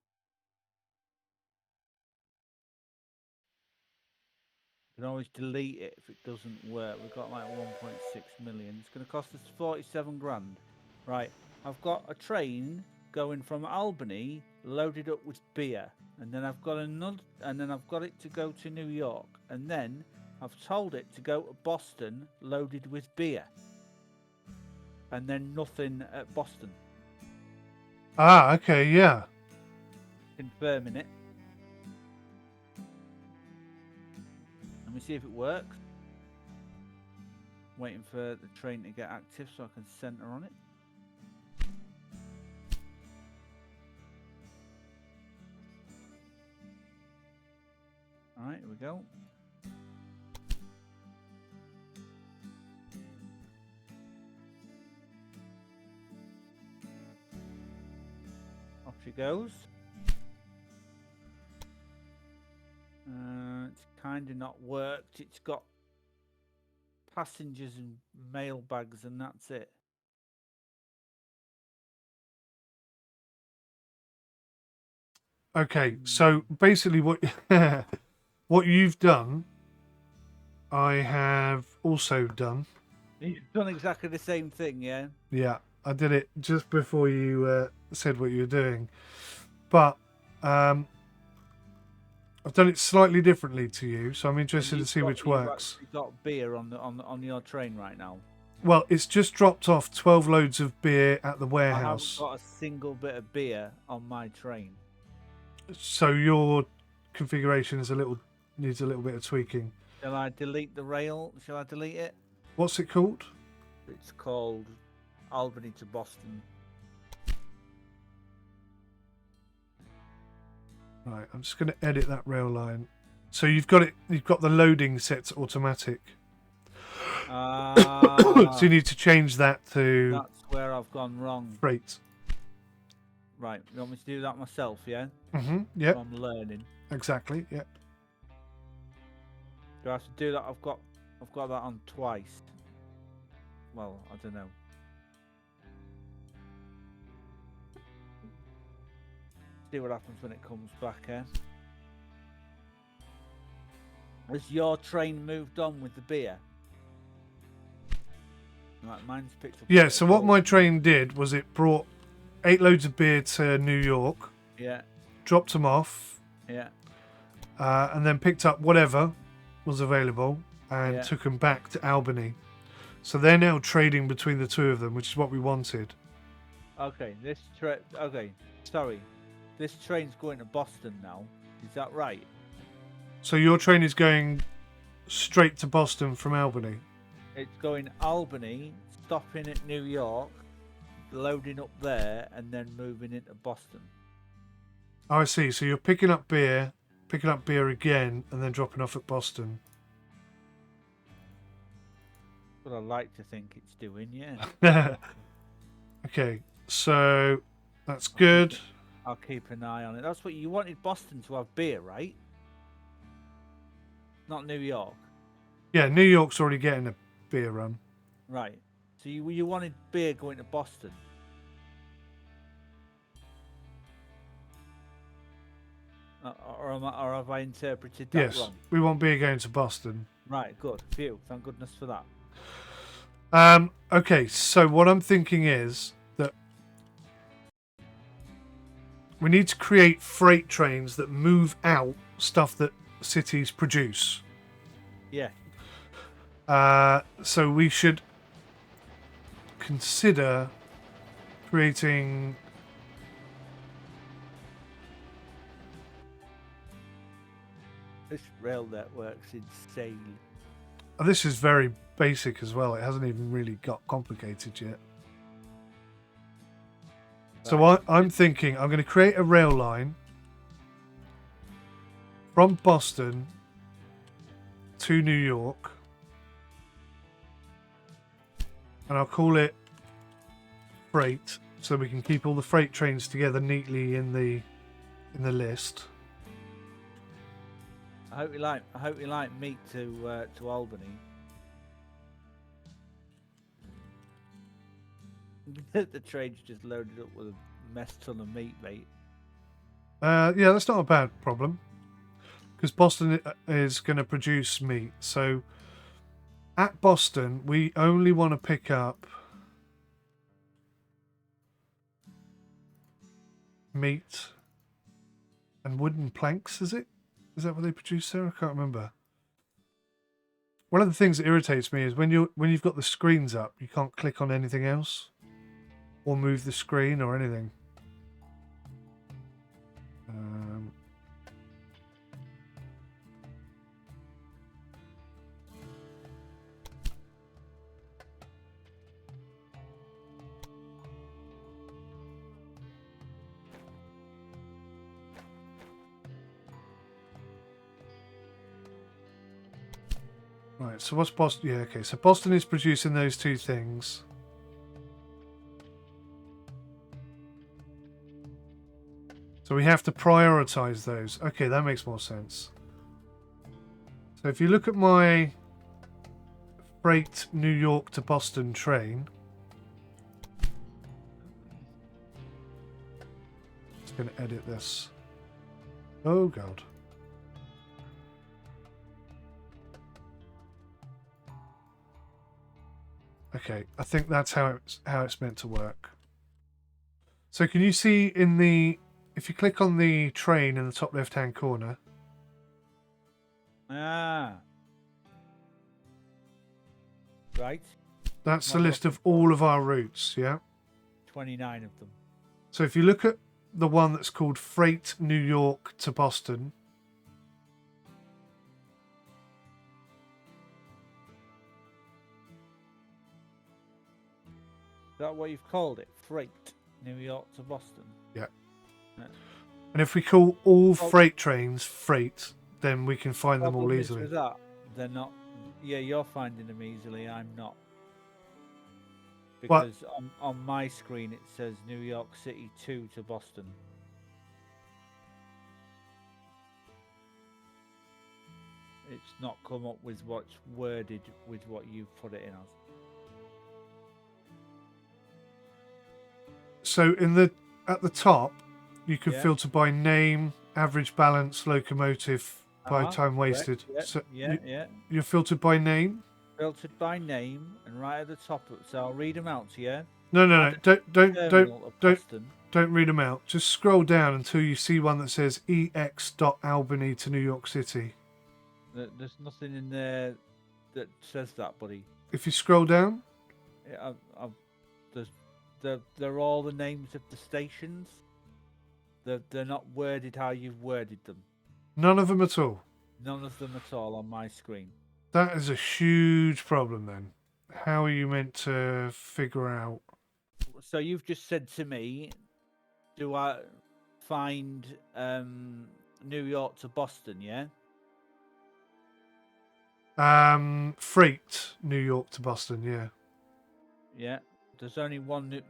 You can always delete it if it doesn't work. We've got like 1.6 million. It's going to cost us 47 grand. Right, I've got a train going from Albany loaded up with beer, and then I've got it to go to New York, and then I've told it to go to Boston loaded with beer, and then nothing at Boston. Ah, okay, yeah. Confirming it. Let me see if it works. Waiting for the train to get active so I can center on it. Alright, here we go. Off she goes. It's kind of not worked. It's got passengers and mail bags, and that's it. Okay, so basically what what you've done, I have also done. You've done exactly the same thing, yeah? Yeah, I did it just before you said what you were doing. But I've done it slightly differently to you, so I'm interested to see which works. You've got beer on your train right now. Well, it's just dropped off 12 loads of beer at the I warehouse. haven't got a single bit of beer on my train. So your configuration is needs a little bit of tweaking. Shall I delete the rail? Shall I delete it? What's it called? It's called Albany to Boston. Right, I'm just going to edit that rail line. So you've got the loading set to automatic. So you need to change that to That's where I've gone wrong. freight. Right, you want me to do that myself, yeah? Yep, I'm learning. exactly. Yep. Do I have to do that? I've got that on twice. Well, I don't know. See what happens when it comes back, eh? Has your train moved on with the beer? Right, mine's picked up. Yeah, so what my train did was it brought 8 loads of beer to New York, Yeah, dropped them off, yeah. and then picked up whatever was available and Yeah. took them back to Albany. So they're now trading between the two of them, which is what we wanted. Okay, sorry. This train's going to Boston now. Is that right? So your train is going straight to Boston from Albany? It's going Albany, stopping at New York, loading up there, and then moving into Boston. Oh, I see. So you're picking up beer again, and then dropping off at Boston. What I like to think it's doing, yeah. Okay, so that's good. I'll keep an eye on it. That's what you wanted Boston to have beer, right? Not New York. Yeah, New York's already getting a beer run. Right. So you wanted beer going to Boston. Or have I interpreted that Yes, wrong? we want beer going to Boston. Right, good. Phew, thank goodness for that. Okay, so what I'm thinking is that we need to create freight trains that move out stuff that cities produce. Yeah. So we should consider creating This rail network's insane. this is very basic as well. It hasn't even really got complicated yet. So I'm thinking I'm going to create a rail line from Boston to New York, and I'll call it freight, so we can keep all the freight trains together neatly in the list. I hope you like meat to Albany. The train's just loaded up with a mess ton of meat, mate. Yeah, that's not a bad problem, because Boston is going to produce meat. So at Boston, we only want to pick up meat and wooden planks, is it? Is that what they produce there? I can't remember. One of the things that irritates me is when you've got the screens up, you can't click on anything else or move the screen or anything. Um, Right, so what's Boston? Yeah, okay. So Boston is producing those two things. So we have to prioritize those. Okay, that makes more sense. So if you look at my freight New York to Boston train, just going to edit this. Oh, God. Okay, I think that's how it's meant to work. So can you see in the, if you click on the train in the top left-hand corner? Ah. Right. That's the list of all of our routes, yeah? 29 of them. So if you look at the one that's called Freight New York to Boston, Is that what you've called it? Freight New York to Boston? yeah. Yeah. And if we call all freight trains freight, then we can find them all Problem is easily. with that, they're not. Yeah, you're finding them easily. I'm not. What? Because on my screen it says New York City 2 to Boston. It's not come up with what's worded with what you've put it in as. So in the at the top, you can Yeah. filter by name, average balance, locomotive, by time correct, wasted. Yeah, So yeah. you're filtered by name? Filtered by name, and right at the top. So I'll read them out to you. No, don't Terminal of Boston. Don't read them out. Just scroll down until you see one that says EX.Albany to New York City. There's nothing in there that says that, buddy. If you scroll down, Yeah, they're all the names of the stations. They're not worded how you've worded them. none of them at all. None of them at all on my screen. That is a huge problem then. How are you meant to figure out? So you've just said to me, do I find New York to Boston? Yeah. Freight New York to Boston, yeah. Yeah. There's only one.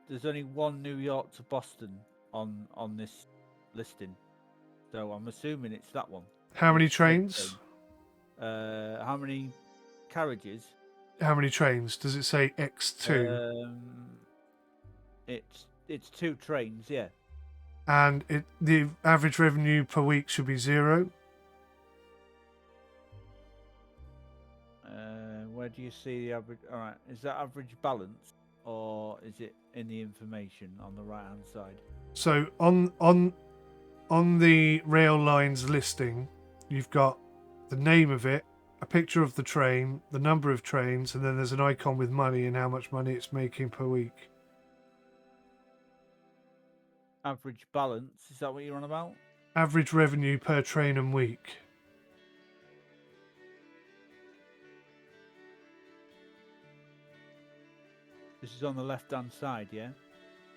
There's only one New York to Boston on this listing. So I'm assuming it's that one. How many trains? How many carriages? How many trains? Does it say X2? It's 2 trains, yeah. And the average revenue per week should be 0. Where do you see the average? All right, is that average balance, or is it in the information on the right hand side? So on the rail lines listing, you've got the name of it, a picture of the train, the number of trains, and then there's an icon with money and how much money it's making per week. Average balance, is that what you're on about? Average revenue per train and week. This is on the left hand side, yeah.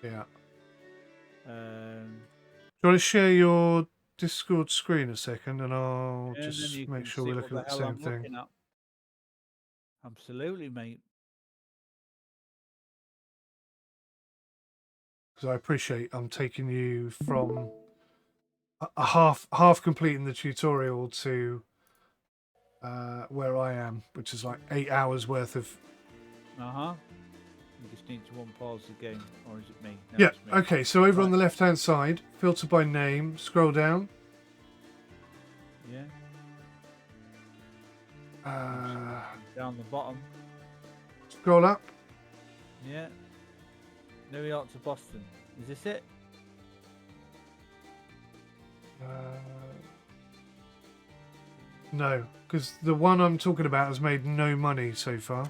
Yeah. Do you want to share your Discord screen a second, and I'll Yeah, just then you make can sure see we're what looking at the hell same I'm thing. looking at. Absolutely, mate. Because I appreciate I'm taking you from a half completing the tutorial to where I am, which is like 8 hours worth of. You just need to unpause the game, or is it me? No, Yeah. it's me. Okay. So over on Right. the left-hand side, filter by name. Scroll down. Yeah. Down the bottom. Scroll up. Yeah. New York to Boston. Is this it? No, because the one I'm talking about has made no money so far.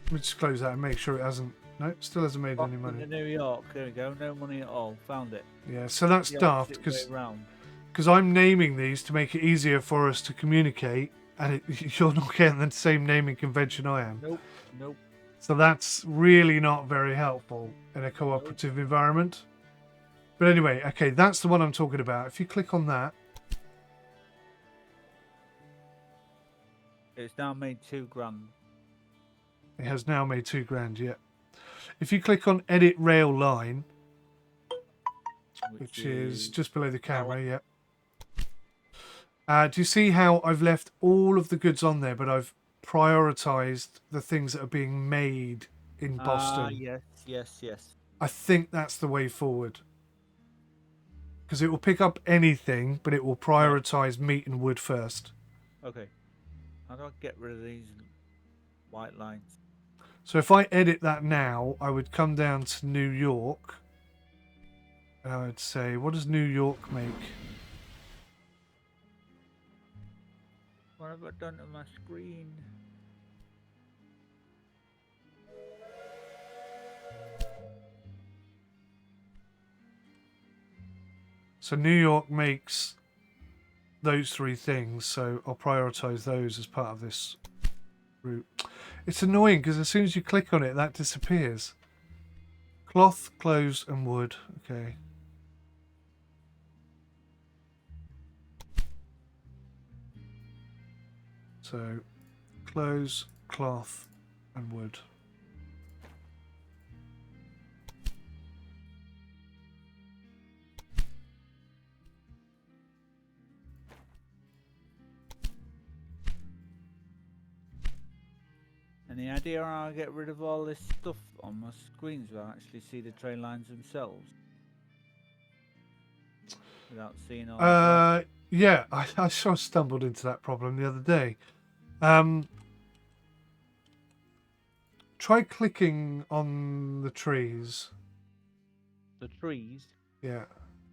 Let me just close that and make sure it hasn't No, still hasn't made any Boston money. to New York. There we go. No money at all. Found it. Yeah, so that's The daft opposite way round. because I'm naming these to make it easier for us to communicate, and you're not getting the same naming convention I am. Nope. Nope. So that's really not very helpful in a cooperative environment. But anyway, okay, that's the one I'm talking about. If you click on that, It's now made £2,000. it has now made £2,000. Yeah. If you click on Edit Rail Line, which is just below the camera, yeah. Do you see how I've left all of the goods on there, but I've prioritized the things that are being made in Boston? Yes. I think that's the way forward. Because it will pick up anything, but it will prioritize meat and wood first. Okay. How do I get rid of these white lines? So if I edit that now, I would come down to New York. And I would say, what does New York make? What have I done to my screen? So New York makes those three things, so I'll prioritize those as part of this route. It's annoying because as soon as you click on it, that disappears. Cloth, clothes, and wood. Okay. So, clothes, cloth, and wood. Any idea how I get rid of all this stuff on my screens where I actually see the train lines themselves? Without seeing all Yeah, I sort of stumbled into that problem the other day. Try clicking on the trees. the trees. Yeah.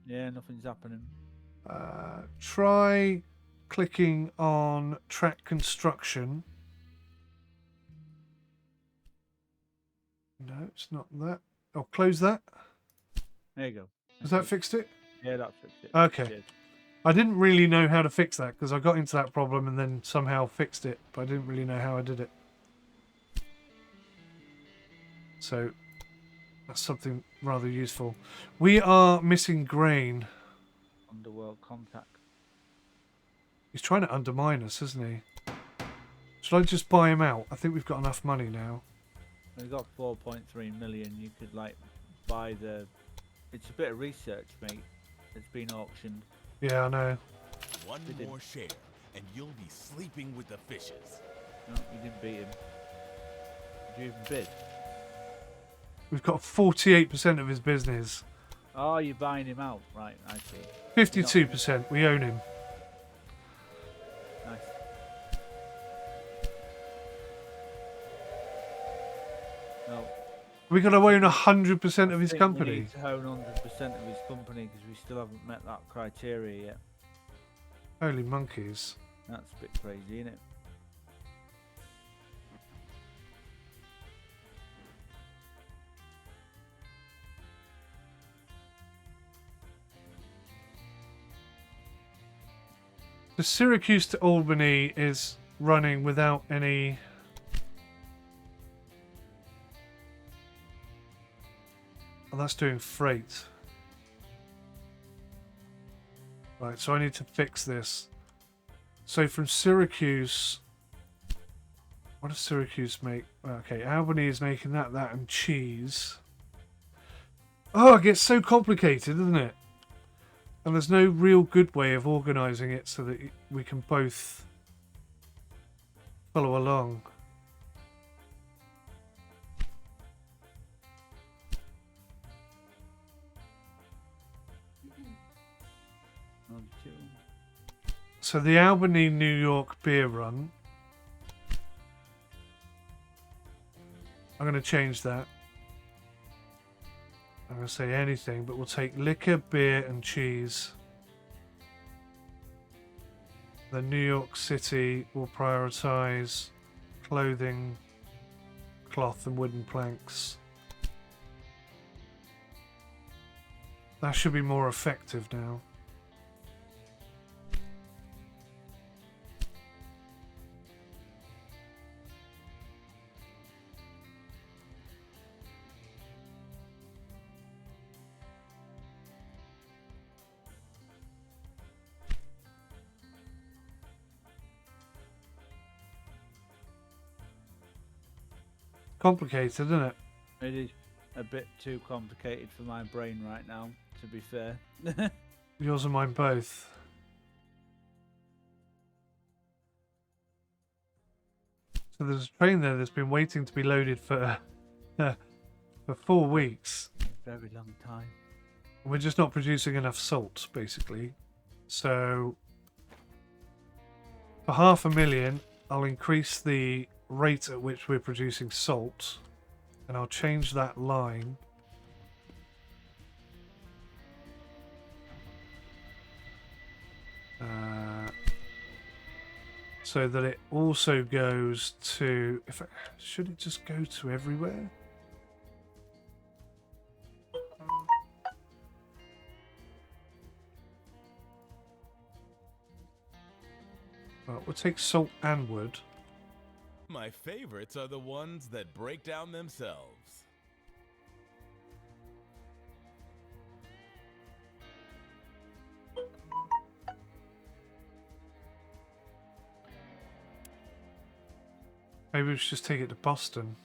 Yeah, nothing's happening. Try clicking on track construction. No, it's not that. Oh, close that. There you go. Has that fixed it? Yeah, that fixed it. Okay. Cheers. I didn't really know how to fix that because I got into that problem and then somehow fixed it, but I didn't really know how I did it. So that's something rather useful. We are missing grain. Underworld contact. He's trying to undermine us, isn't he? Should I just buy him out? I think we've got enough money now. We've got 4.3 million. You could like buy the. It's a bit of research, mate. It's been auctioned. Yeah, I know. One more share, and you'll be sleeping with the fishes. No, you didn't beat him. Did you even bid? We've got 48% of his business. Oh, you're buying him out, right? I see. 52%. We own him. Nice. No. We got to own 100% of his I think company. We need to own 100% of his company because we still haven't met that criteria yet. Holy monkeys. That's a bit crazy, isn't it? The Syracuse to Albany is running without any... Oh, that's doing freight. Right, so I need to fix this. So from Syracuse... What does Syracuse make? Okay, Albany is making that, and cheese. Oh, it gets so complicated, doesn't it? And there's no real good way of organising it so that we can both follow along. So the Albany New York beer run. I'm going to change that. I'm going to say anything, but we'll take liquor, beer, and cheese. The New York City will prioritise clothing, cloth, and wooden planks. That should be more effective now. Complicated, isn't it? It is a bit too complicated for my brain right now, to be fair. Yours and mine both. So there's a train there that's been waiting to be loaded for 4 weeks. Very long time. We're just not producing enough salt, basically. So for 500,000, I'll increase the rate at which we're producing salt, and I'll change that line so that it also goes to, should it just go to everywhere? Well, we'll take salt and wood. My favorites are the ones that break down themselves. Maybe we should just take it to Boston.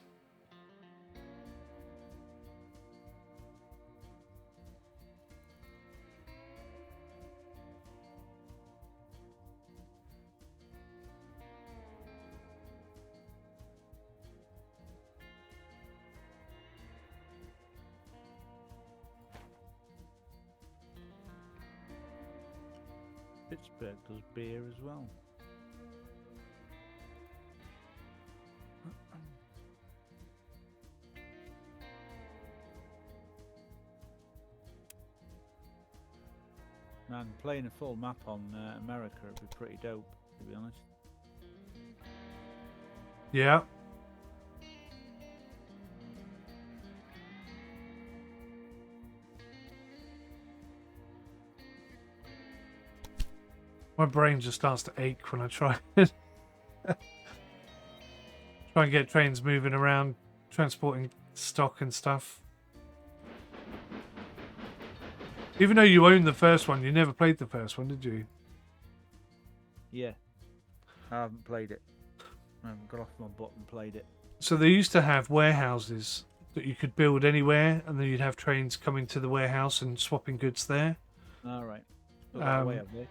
Pittsburgh does beer as well. Man, playing a full map on America would be pretty dope, to be honest. Yeah. My brain just starts to ache when I try and get trains moving around, transporting stock and stuff. Even though you own the first one, you never played the first one, did you? Yeah. I haven't played it. I haven't got off my butt and played it. So they used to have warehouses that you could build anywhere, and then you'd have trains coming to the warehouse and swapping goods there. Alright. That way, have they?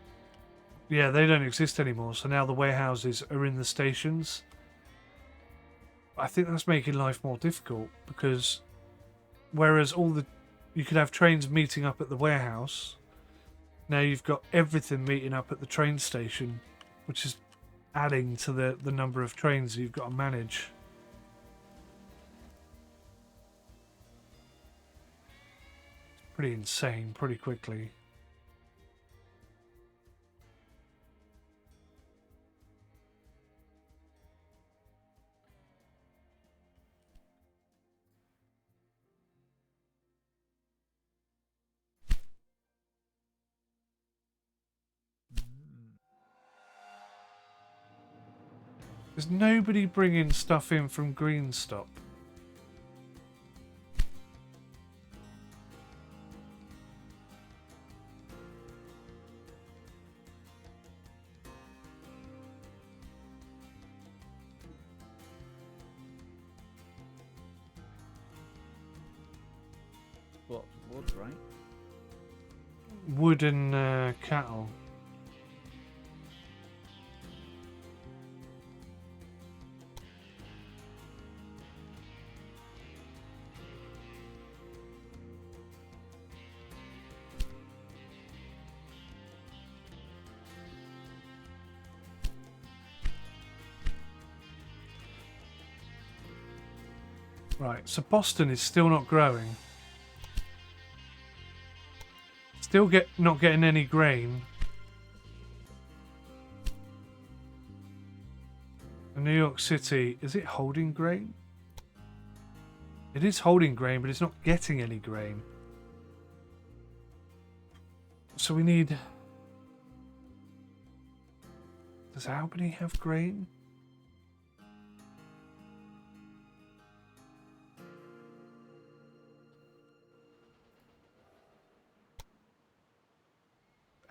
Yeah, they don't exist anymore, so now the warehouses are in the stations. I think that's making life more difficult, because whereas you could have trains meeting up at the warehouse, now you've got everything meeting up at the train station, which is adding to the number of trains that you've got to manage. It's pretty insane, pretty quickly. There's nobody bringing stuff in from Greenstop. What? Wood, right? Wood and cattle. Right, so Boston is still not growing. Still not getting any grain. And New York City, is it holding grain? It is holding grain, but it's not getting any grain. So we need... Does Albany have grain?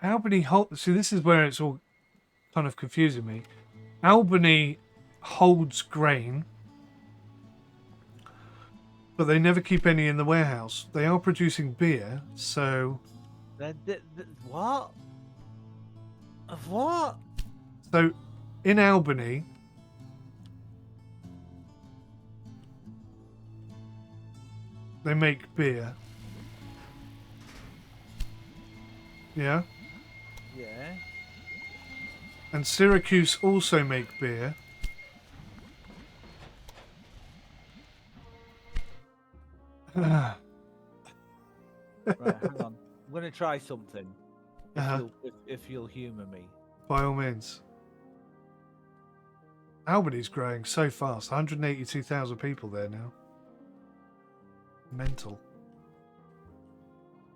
Albany holds... See, this is where it's all kind of confusing me. Albany holds grain, but they never keep any in the warehouse. They are producing beer, so... What? Of what? So, in Albany... they make beer. Yeah? Yeah. And Syracuse also make beer. Right, hang on. I'm going to try something. If you'll humour me. By all means. Albany's growing so fast. 182,000 people there now. Mental.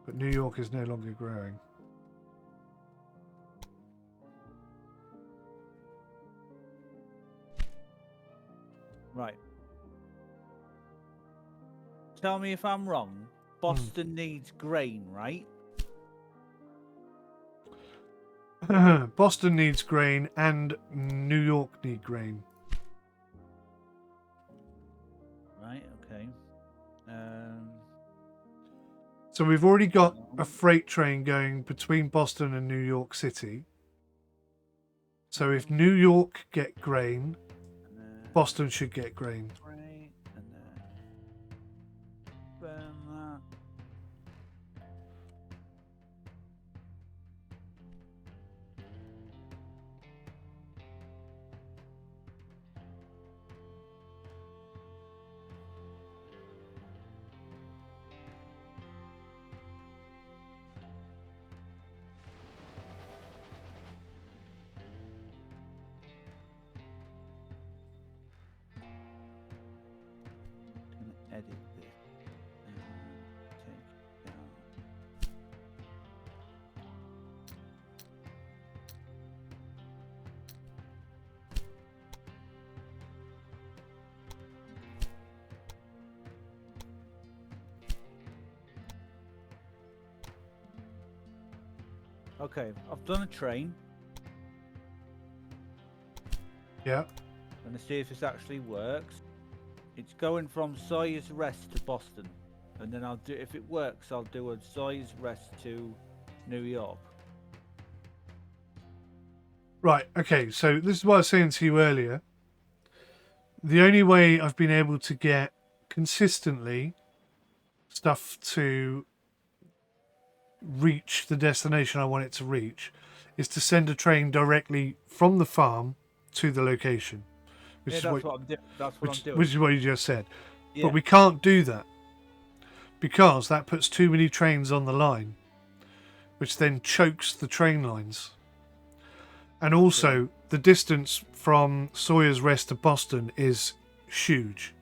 But New York is no longer growing. Right. Tell me if I'm wrong. Boston needs grain, right? Boston needs grain and New York need grain. Right, okay. So we've already got a freight train going between Boston and New York City. So if New York get grain, Boston should get grain. Right, and burn that. Edit this and take it down. Okay, I've done a train. Yeah. I'm gonna see if this actually works. It's going from Sawyer's Rest to Boston, and then I'll do. If it works, I'll do a Sawyer's Rest to New York. Right, okay, so this is what I was saying to you earlier. The only way I've been able to get consistently stuff to reach the destination I want it to reach is to send a train directly from the farm to the location. That's what I'm doing. That's what I'm doing. Which is what you just said. Yeah. But we can't do that because that puts too many trains on the line, which then chokes the train lines. And also, the distance from Sawyer's Rest to Boston is huge.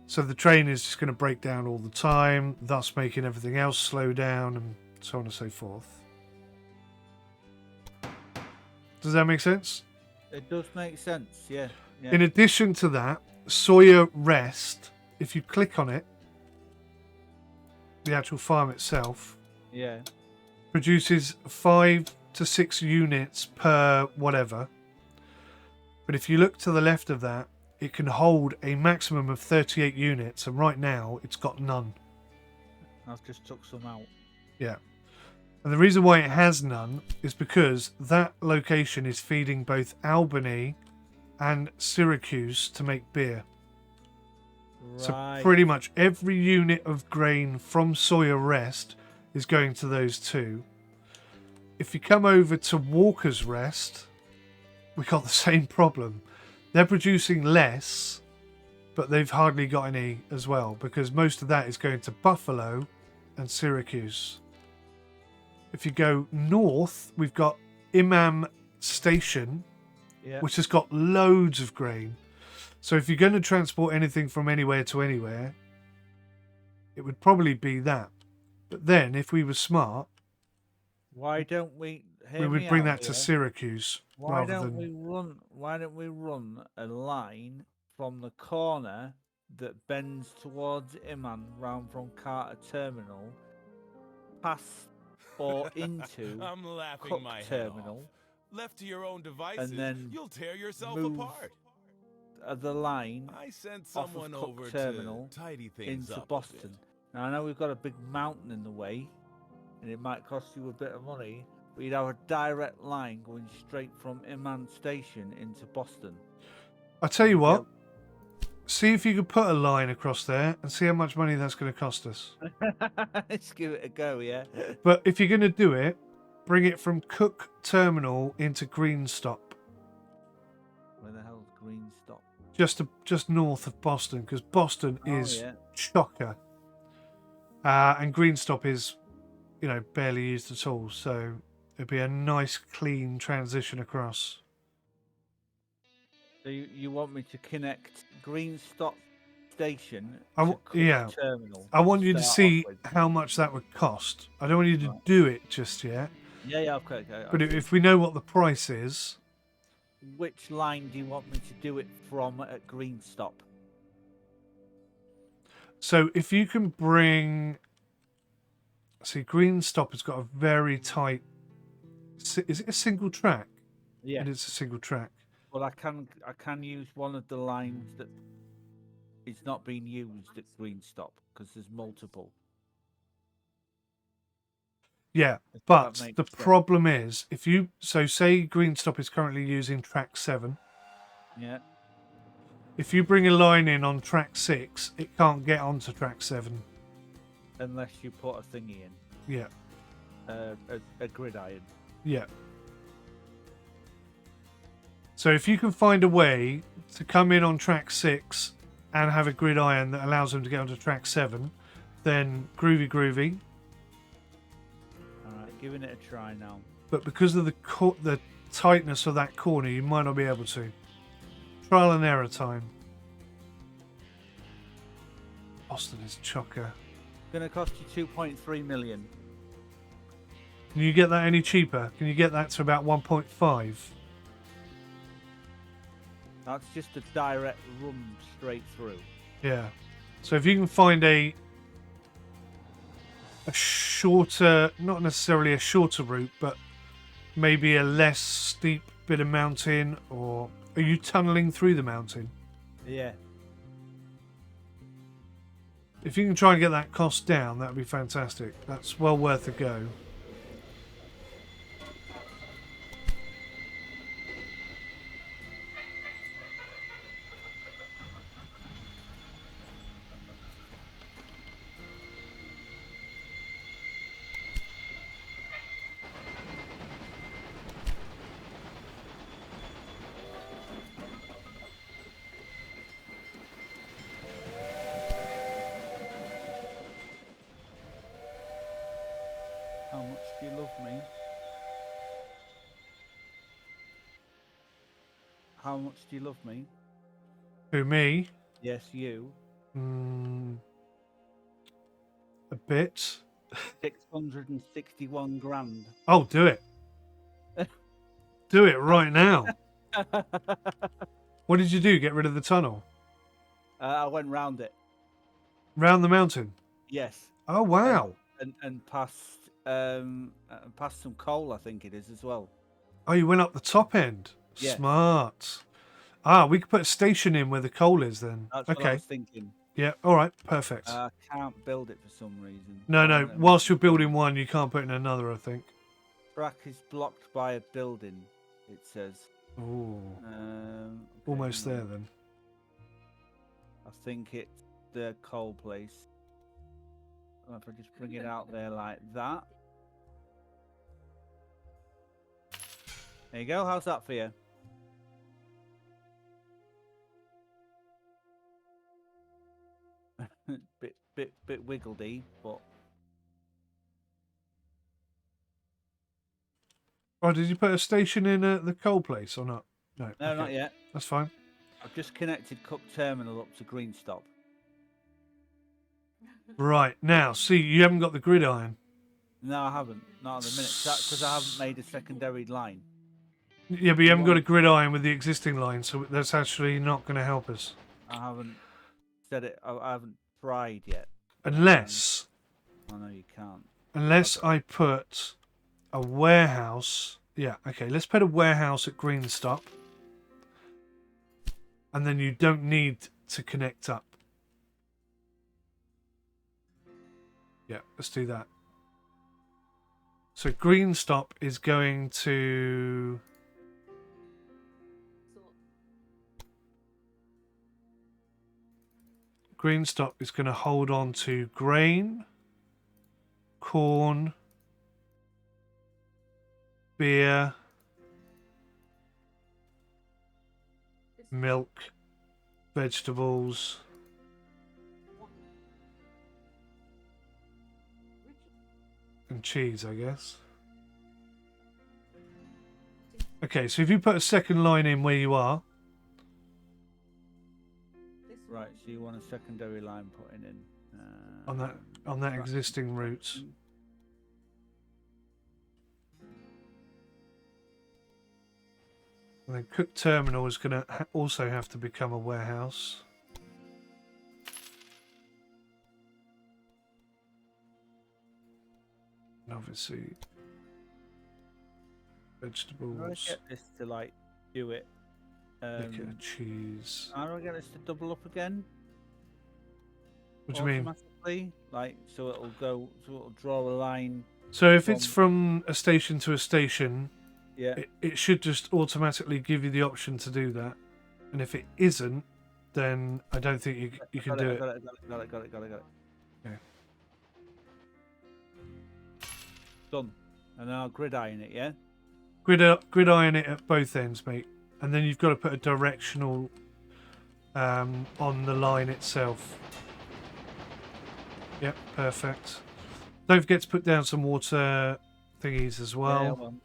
So the train is just going to break down all the time, thus making everything else slow down and so on and so forth. Does that make sense? It does make sense, yeah. Yeah. In addition to that, Sawyer Rest, if you click on it, the actual farm itself, Yeah. produces 5 to 6 units per whatever. But if you look to the left of that, it can hold a maximum of 38 units, and right now it's got none. I've just took some out. Yeah. And the reason why it has none is because that location is feeding both Albany and Syracuse to make beer. Right. So pretty much every unit of grain from Sawyer Rest is going to those two. If you come over to Walker's Rest, we got the same problem. They're producing less, but they've hardly got any as well, because most of that is going to Buffalo and Syracuse. If you go north, we've got Imam Station, Yeah. which has got loads of grain. So if you're going to transport anything from anywhere to anywhere, it would probably be that. But then, if we were smart, Why don't we We hear would me bring out that to here. Syracuse rather than. Why don't we run a line from the corner that bends towards Iman round from Carter Terminal, past or into I'm laughing Cook my head Terminal, off. Left to your own devices, then you'll tear yourself move apart. the line I sent off someone of Cook over Terminal to tidy things into up Boston. a bit. Now I know we've got a big mountain in the way, and it might cost you a bit of money, but you'd have a direct line going straight from Iman Station into Boston. I tell you what, see if you could put a line across there and see how much money that's going to cost us. Let's give it a go, yeah. But if you're going to do it, bring it from Cook Terminal into Greenstop, Where the hell's Green Stop? just north of Boston, because Boston is yeah. chocker, and Greenstop is, barely used at all. So it'd be a nice, clean transition across. So you want me to connect Green Stop Station I to w- Cook yeah. Terminal? I want you to start see off with? how much that would cost. I don't want you to Right. do it just yet. Yeah, okay. But if we know what the price is, Which line do you want me to do it from at Green Stop? so if you can bring, see, Greenstop has got a very tight. Is it a single track? Yeah, It is a single track. but I can use one of the lines that is not being used at Green Stop because there's multiple. Yeah, If but that makes the sense. problem is say Greenstop is currently using track 7. Yeah. If you bring a line in on track 6, it can't get onto track 7. Unless you put a thingy in, Yeah, a gridiron. yeah. So if you can find a way to come in on track 6 and have a gridiron that allows them to get onto track 7, then groovy. All right, giving it a try now. But because of the tightness of that corner, you might not be able to. Trial and error time. Boston is chocker. Going to cost you 2.3 million. Can you get that any cheaper? Can you get that to about 1.5? That's just a direct run straight through. Yeah. So if you can find a shorter, not necessarily a shorter route, but maybe a less steep bit of mountain, or are you tunneling through the mountain? Yeah. If you can try and get that cost down, that would be fantastic. That's well worth a go. How much do you love me? How much do you love me? Who, me? Yes, you. A bit. 661 grand. Oh, do it. Do it right now. What did you do? Get rid of the tunnel? I went round it. Round the mountain? Yes. Oh, wow. And past some coal, I think it is as well. Oh, you went up the top end. Yes. Smart. We could put a station in where the coal is then. That's what I was thinking. Yeah, all right, perfect. I can't build it for some reason. No, whilst you're building one, you can't put in another, I think. Track is blocked by a building, it says. Oh, Okay, almost hang there on. then. I think it's the coal place. If I just bring it out there like that. There you go. How's that for you? bit wiggledy, but Oh, did you put a station in the coal place or not? No, no, okay. not yet. That's fine. I've just connected Cook Terminal up to Greenstop. Right, now, see, you haven't got the gridiron. No, I haven't. Not at the minute. Because I haven't made a secondary line. Yeah, but you haven't got a gridiron with the existing line, so that's actually not going to help us. I haven't said it. I haven't tried yet. Unless... I know you can't. Unless I put a warehouse... Yeah, okay, let's put a warehouse at Greenstop. And then you don't need to connect up. Yeah, let's do that. So Greenstop is going to... Greenstop is going to hold on to grain, corn, beer, milk, vegetables, and cheese, I guess. Okay, so if you put a second line in where you are. Right, so you want a secondary line putting in On that existing route. And then Cook Terminal is going to also have to become a warehouse. And obviously, vegetables. How do I get this to like do it? Cheese. How do I get this to double up again? What do you mean? Automatically, like so it'll draw a line. So if it's from a station to a station, yeah, it should just automatically give you the option to do that. And if it isn't, then I don't think you can do it. Got it. Okay. Done. And then I'll gridiron it, yeah? Gridiron it at both ends, mate. And then you've got to put a directional on the line itself. Yep, perfect. Don't forget to put down some water thingies as well. Yeah, I won't.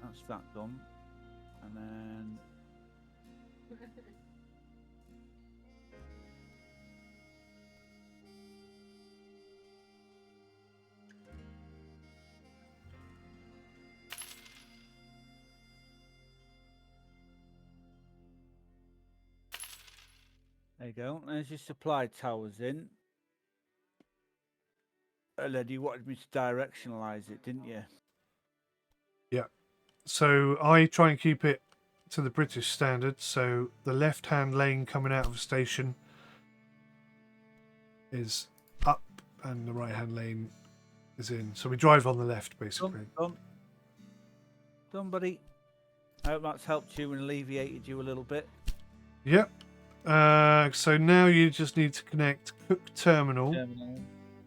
That's that done. And then... There you go. There's your supply towers in. And then you wanted me to directionalize it, didn't you? Yeah. So I try and keep it to the British standard. So the left-hand lane coming out of the station is up and the right-hand lane is in. So we drive on the left, basically. Done, buddy. I hope that's helped you and alleviated you a little bit. Yep. So now you just need to connect Cook Terminal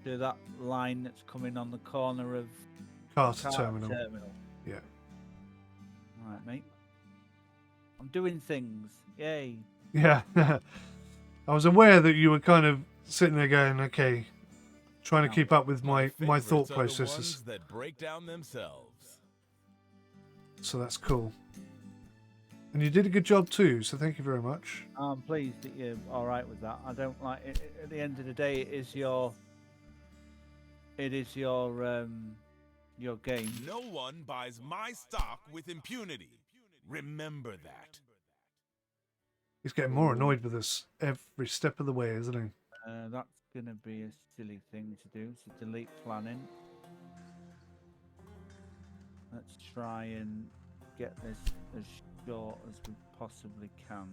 to that line that's coming on the corner of Carter Terminal. Yeah. All right, mate. I'm doing things. Yay. Yeah. I was aware that you were kind of sitting there going, okay, trying to keep up with my thought processes. That break down themselves. So that's cool. And you did a good job too, so thank you very much. I'm pleased that you're all right with that. I don't like it. At the end of the day, it is your game. No one buys my stock with impunity. Remember that. He's getting more annoyed with us every step of the way, isn't he? That's gonna be a silly thing to do. So delete planning. Let's try and get this as short as we possibly can.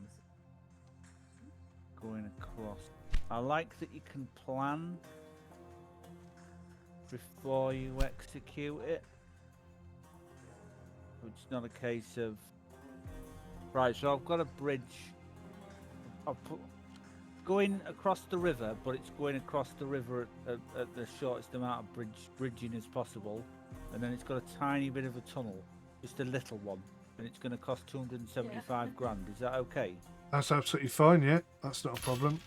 Going across. I like that you can plan before you execute it. It's not a case of right. So I've got a bridge. Going across the river, but it's going across the river at the shortest amount of bridging as possible, and then it's got a tiny bit of a tunnel, just a little one, and it's going to cost 275 grand. Is that okay? That's absolutely fine. Yeah, that's not a problem.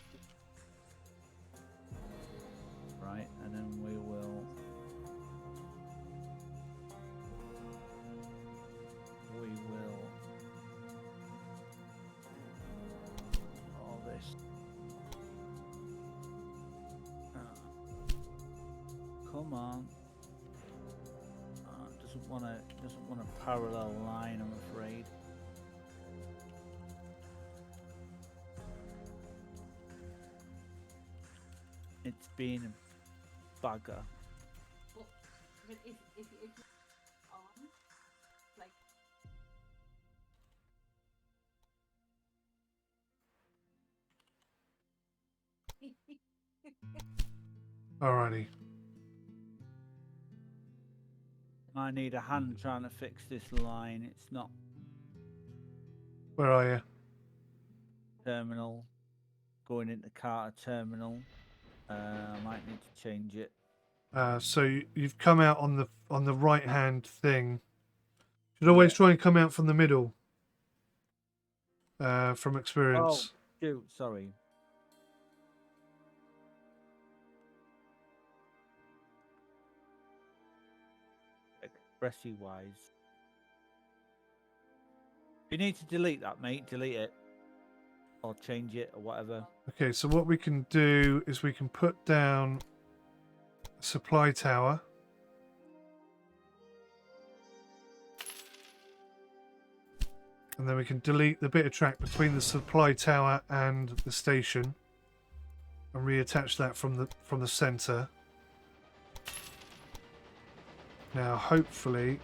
Right, and then we will. All this. Come on. Doesn't want a parallel line, I'm afraid. It's been a bugger. Well, but if on, like. Alrighty. I need a hand trying to fix this line. It's not Where are you? terminal. Going into Carter terminal. I might need to change it. So you've come out on the right hand thing. Should always try and come out from the middle. From experience. Oh, shoot, sorry. Expressy wise. You need to delete that, mate. Delete it. Or change it or whatever. Okay, so what we can do is we can put down a supply tower. And then we can delete the bit of track between the supply tower and the station and reattach that from the center. Now hopefully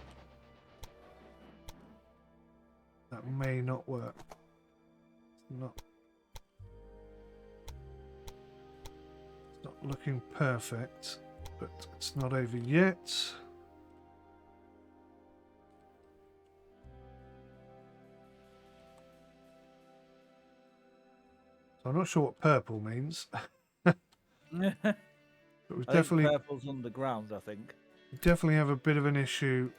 that may not work. It's not looking perfect, but it's not over yet. So I'm not sure what purple means. But we definitely Purple's underground, I think. we definitely have a bit of an issue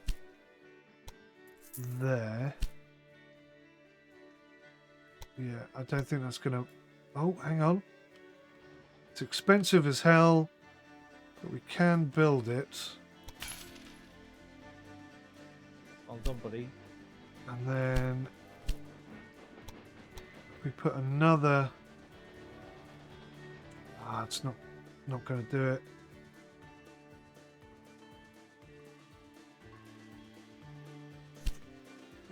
there. Yeah, I don't think that's gonna. Oh, hang on. It's expensive as hell, but we can build it. Well done, buddy. And then we put another. Ah, it's not going to do it.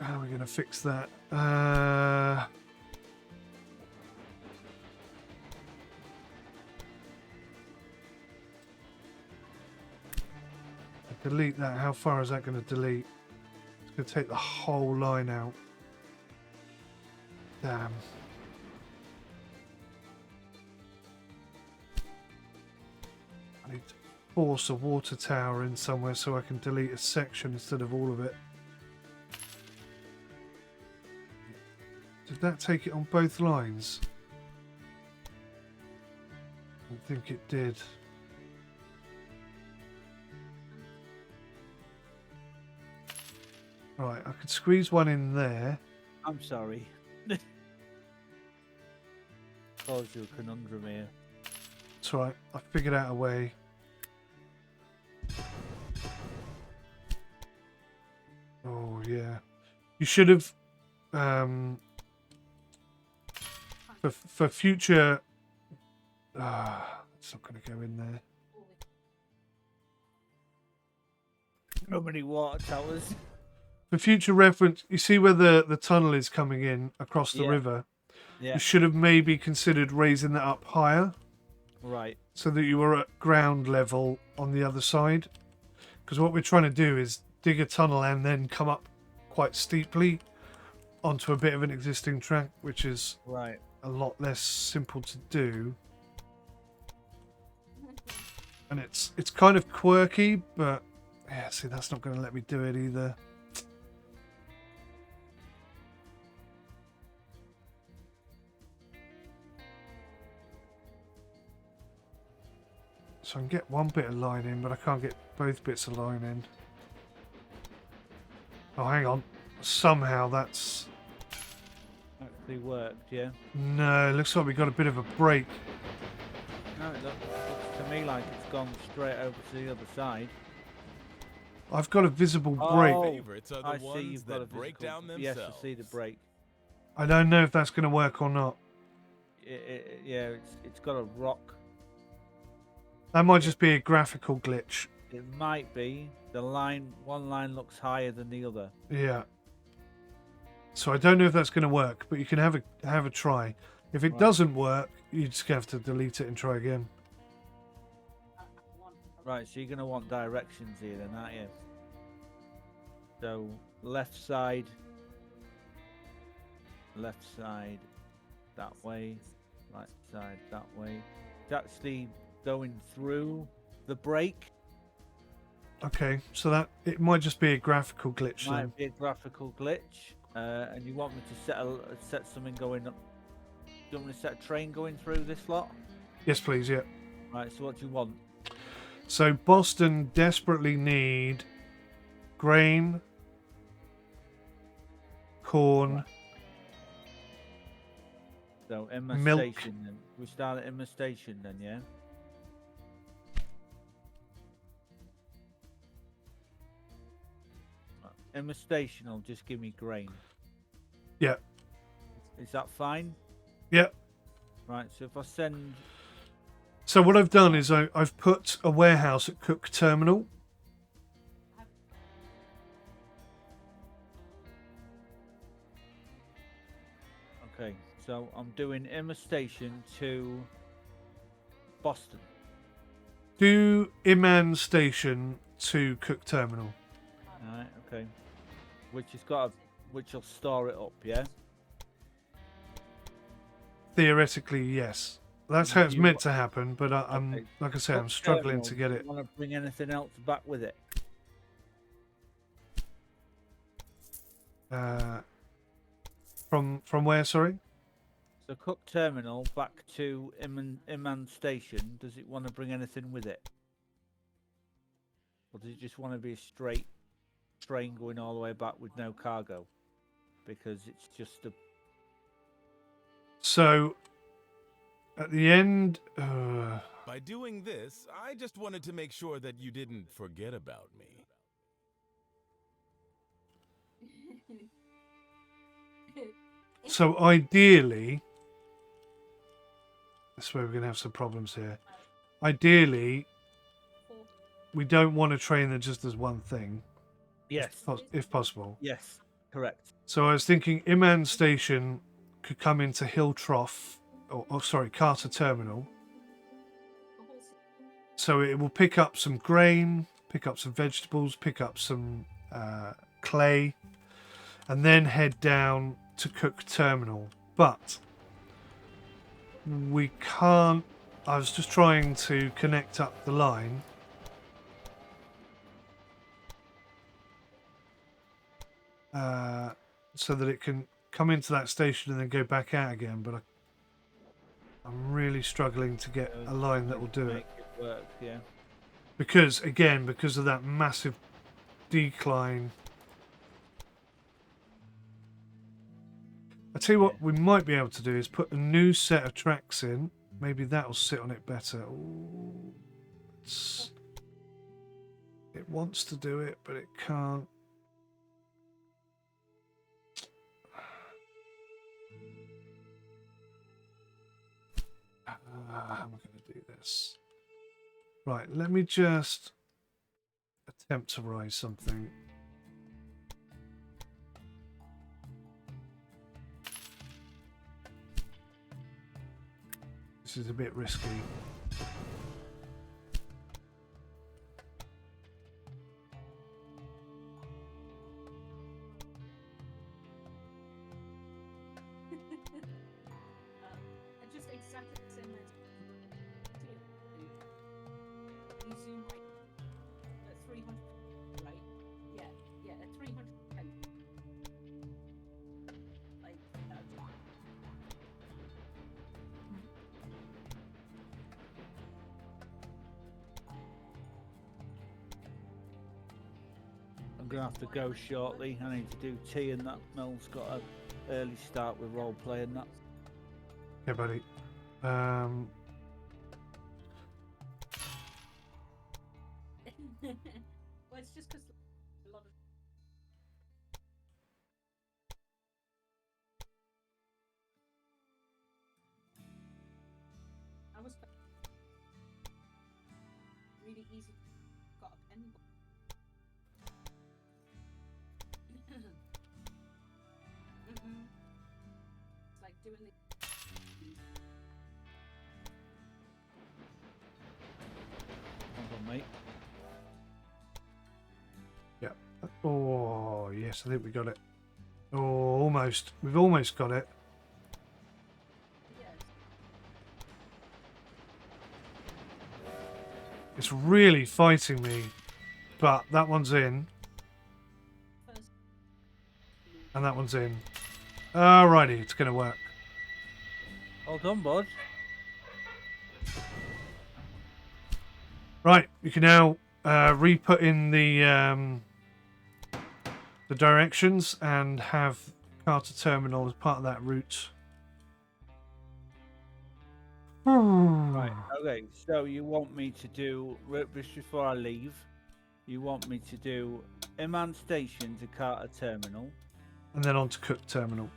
How are we going to fix that? Delete that. How far is that going to delete? It's going to take the whole line out. Damn. I need to force a water tower in somewhere so I can delete a section instead of all of it. Did that take it on both lines? I think it did. Right, I could squeeze one in there. I'm sorry. Caused you a conundrum here. That's right, I figured out a way. Oh yeah, you should have for future. It's not going to go in there. So many water towers. For future reference, you see where the tunnel is coming in across the river. Yeah. You should have maybe considered raising that up higher, Right. so that you were at ground level on the other side. Because what we're trying to do is dig a tunnel and then come up quite steeply onto a bit of an existing track, which is Right. a lot less simple to do. And it's kind of quirky, but yeah, see, that's not going to let me do it either. So I can get one bit of line in, but I can't get both bits of line in. Oh, hang on. Somehow that's... Actually worked, yeah. No, it looks like we got a bit of a break. No, it looks to me like it's gone straight over to the other side. I've got a visible break. Oh, Favorites are the I see ones you've got a that break physical. down Yes, themselves. I see the break. I don't know if that's going to work or not. Yeah, it's got a rock. That might just be a graphical glitch. It might be. The line, one line looks higher than the other. Yeah. So I don't know if that's going to work, but you can have a try. If it Right. doesn't work, you just have to delete it and try again. Right, so you're going to want directions here then, aren't you? So left side that way, right side that way. It's actually going through the break. Okay, so that it might just be a graphical glitch then. Might be a graphical glitch, and you want me to set something going up. Do you want me to set a train going through this lot? Yes, please. Yeah. Right. So what do you want? So Boston desperately need grain, corn, So Emma milk. Station. Then we start at Emma Station then, yeah. Emma Station will just give me grain. Yeah. Is that fine? Yeah. Right. So if I send. So what I've done is I've put a warehouse at Cook Terminal. Okay. So I'm doing Emma Station to Boston. Do Iman Station to Cook Terminal. Alright, okay. Which will store it up, yeah? Theoretically, yes. That's how it's meant to happen, but I'm Okay. like I say, I'm struggling to get it. Want to bring anything else back with it? From where? Sorry. So Cook Terminal back to Iman Station. Does it want to bring anything with it, or does it just want to be a straight train going all the way back with no cargo? Because it's just a. So at the end, By doing this, I just wanted to make sure that you didn't forget about me. so ideally, that's where we're going to have some problems here. Ideally, we don't want a train that just does one thing. Yes. If possible. Yes. Correct. So I was thinking Iman Station could come into Hill Trough, or sorry, Carter Terminal. So it will pick up some grain, pick up some vegetables, pick up some clay, and then head down to Cook Terminal. But we can't. I was just trying to connect up the line. So that it can come into that station and then go back out again, but I'm really struggling to get a line that will do it. Make it work, yeah. Because of that massive decline. I tell you what we might be able to do is put a new set of tracks in. Maybe that'll sit on it better. Ooh, it wants to do it, but it can't. How am I going to do this? Right, let me just attempt to write something. This is a bit risky. Just exactly the same as you zoom right at 300, right? Yeah, at 300. Like, I'm gonna have to go shortly. I need to do tea, and that Mel's got an early start with role play and that. Yeah, buddy. well, it's just because a lot of. I was really easy. Got a anybody. It's like doing the. Hold on, mate. Yeah. Oh, yes, I think we got it. Oh, almost. We've almost got it. Yes. It's really fighting me, but that one's in, First. and that one's in. Alrighty, it's going to work. Well done, bud. Right, you can now re-put in the directions and have Carter Terminal as part of that route. Right. Okay. So you want me to do just before I leave? You want me to do Imman Station to Carter Terminal, And then on to Cook Terminal.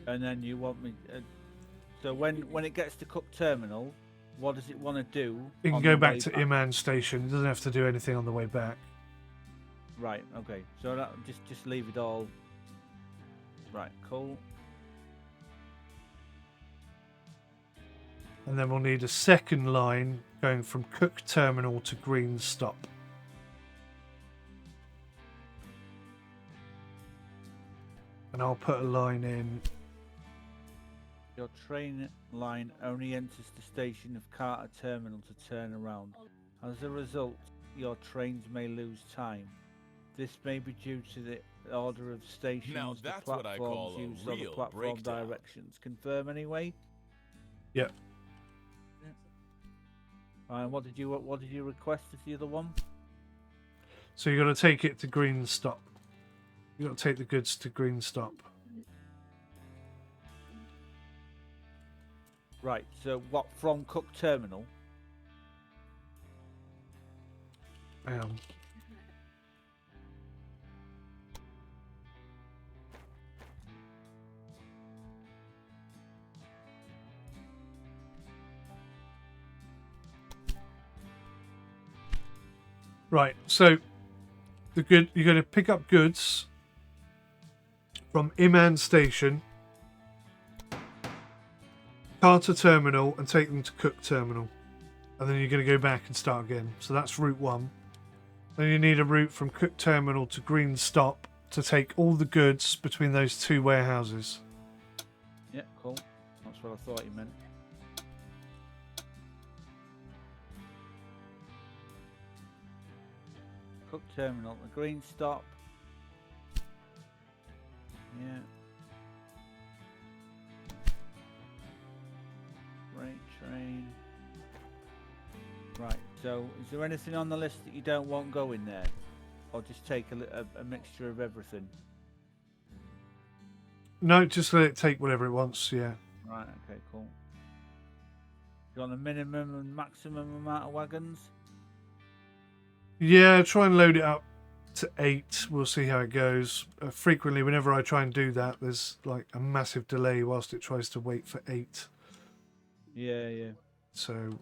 and then you want me. So when it gets to Cook Terminal, what does it want to do? You can on go the back way to Imman Station. It doesn't have to do anything on the way back. Right. Okay. So that, just leave it all. Right. Cool. And then we'll need a second line going from Cook Terminal to Green Stop. And I'll put a line in. Your train line only enters the station of Carter Terminal to turn around. As a result, your trains may lose time. This may be due to the order of stations, Now the that's what I call platforms a used, or the real platform breakdown. directions. Confirm anyway. Yep. And what did you request as the other one? So you've got to take it to Green Stop. You've got to take the goods to Green Stop. Right. So what from Cook Terminal? Right, so you're going to pick up goods from Imman Station, Carter Terminal, and take them to Cook Terminal. And then you're going to go back and start again. So that's route 1. Then you need a route from Cook Terminal to Green Stop to take all the goods between those two warehouses. Yeah, cool. That's what I thought you meant. Cook Terminal, the Green Stop. Yeah. Freight train. Right, so is there anything on the list that you don't want going there? Or just take a mixture of everything? No, just let it take whatever it wants, yeah. Right, okay, cool. You want a minimum and maximum amount of wagons? Yeah, try and load it up to 8. We'll see how it goes. Frequently, whenever I try and do that, there's like a massive delay whilst it tries to wait for 8. Yeah, yeah. So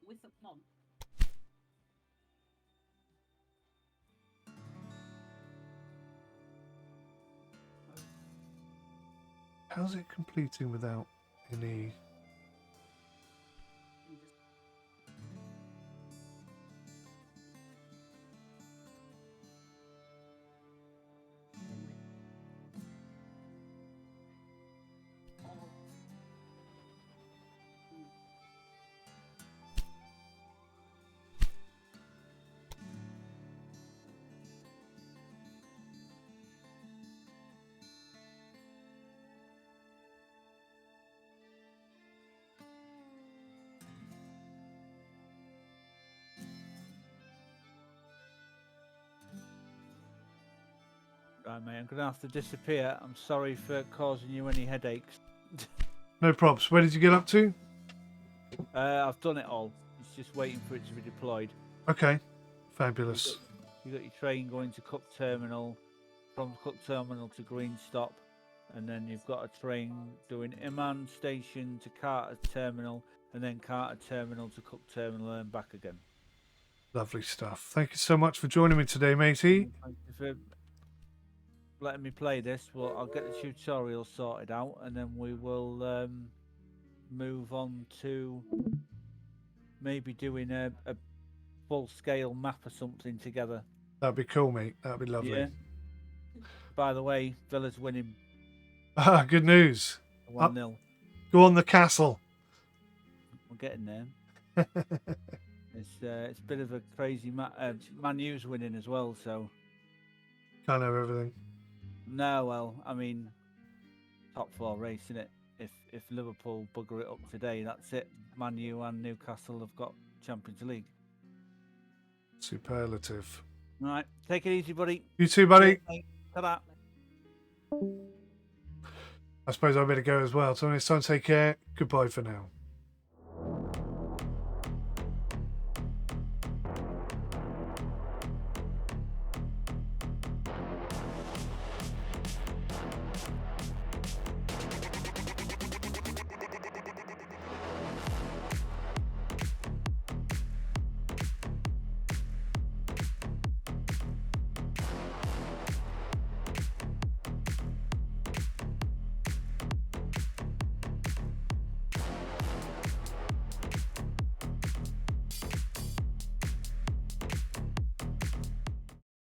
With a plum. how's it completing without any? Right, mate, I'm going to have to disappear. I'm sorry for causing you any headaches. No props. Where did you get up to? I've done it all. It's just waiting for it to be deployed. Okay, fabulous. You got your train going to Cook Terminal, from Cook Terminal to Green Stop, and then you've got a train doing Imman Station to Carter Terminal, and then Carter Terminal to Cook Terminal and back again. Lovely stuff. Thank you so much for joining me today, matey. Thank you for letting me play this. Well, I'll get the tutorial sorted out, and then we will move on to maybe doing a full-scale map or something together. That'd be cool, mate. That'd be lovely. Yeah. By the way, Villa's winning Ah, good news. 1-0. Go on the castle. We're getting there. It's a bit of a crazy Man U's winning as well, so Can't have everything. no. Well, I mean, top 4 race, isn't it? If Liverpool bugger it up today, that's it. Man U and Newcastle have got Champions League. Superlative. Right, take it easy, buddy. You too, buddy. Ta-da. I suppose I better go as well. So it's time to take care. Goodbye for now.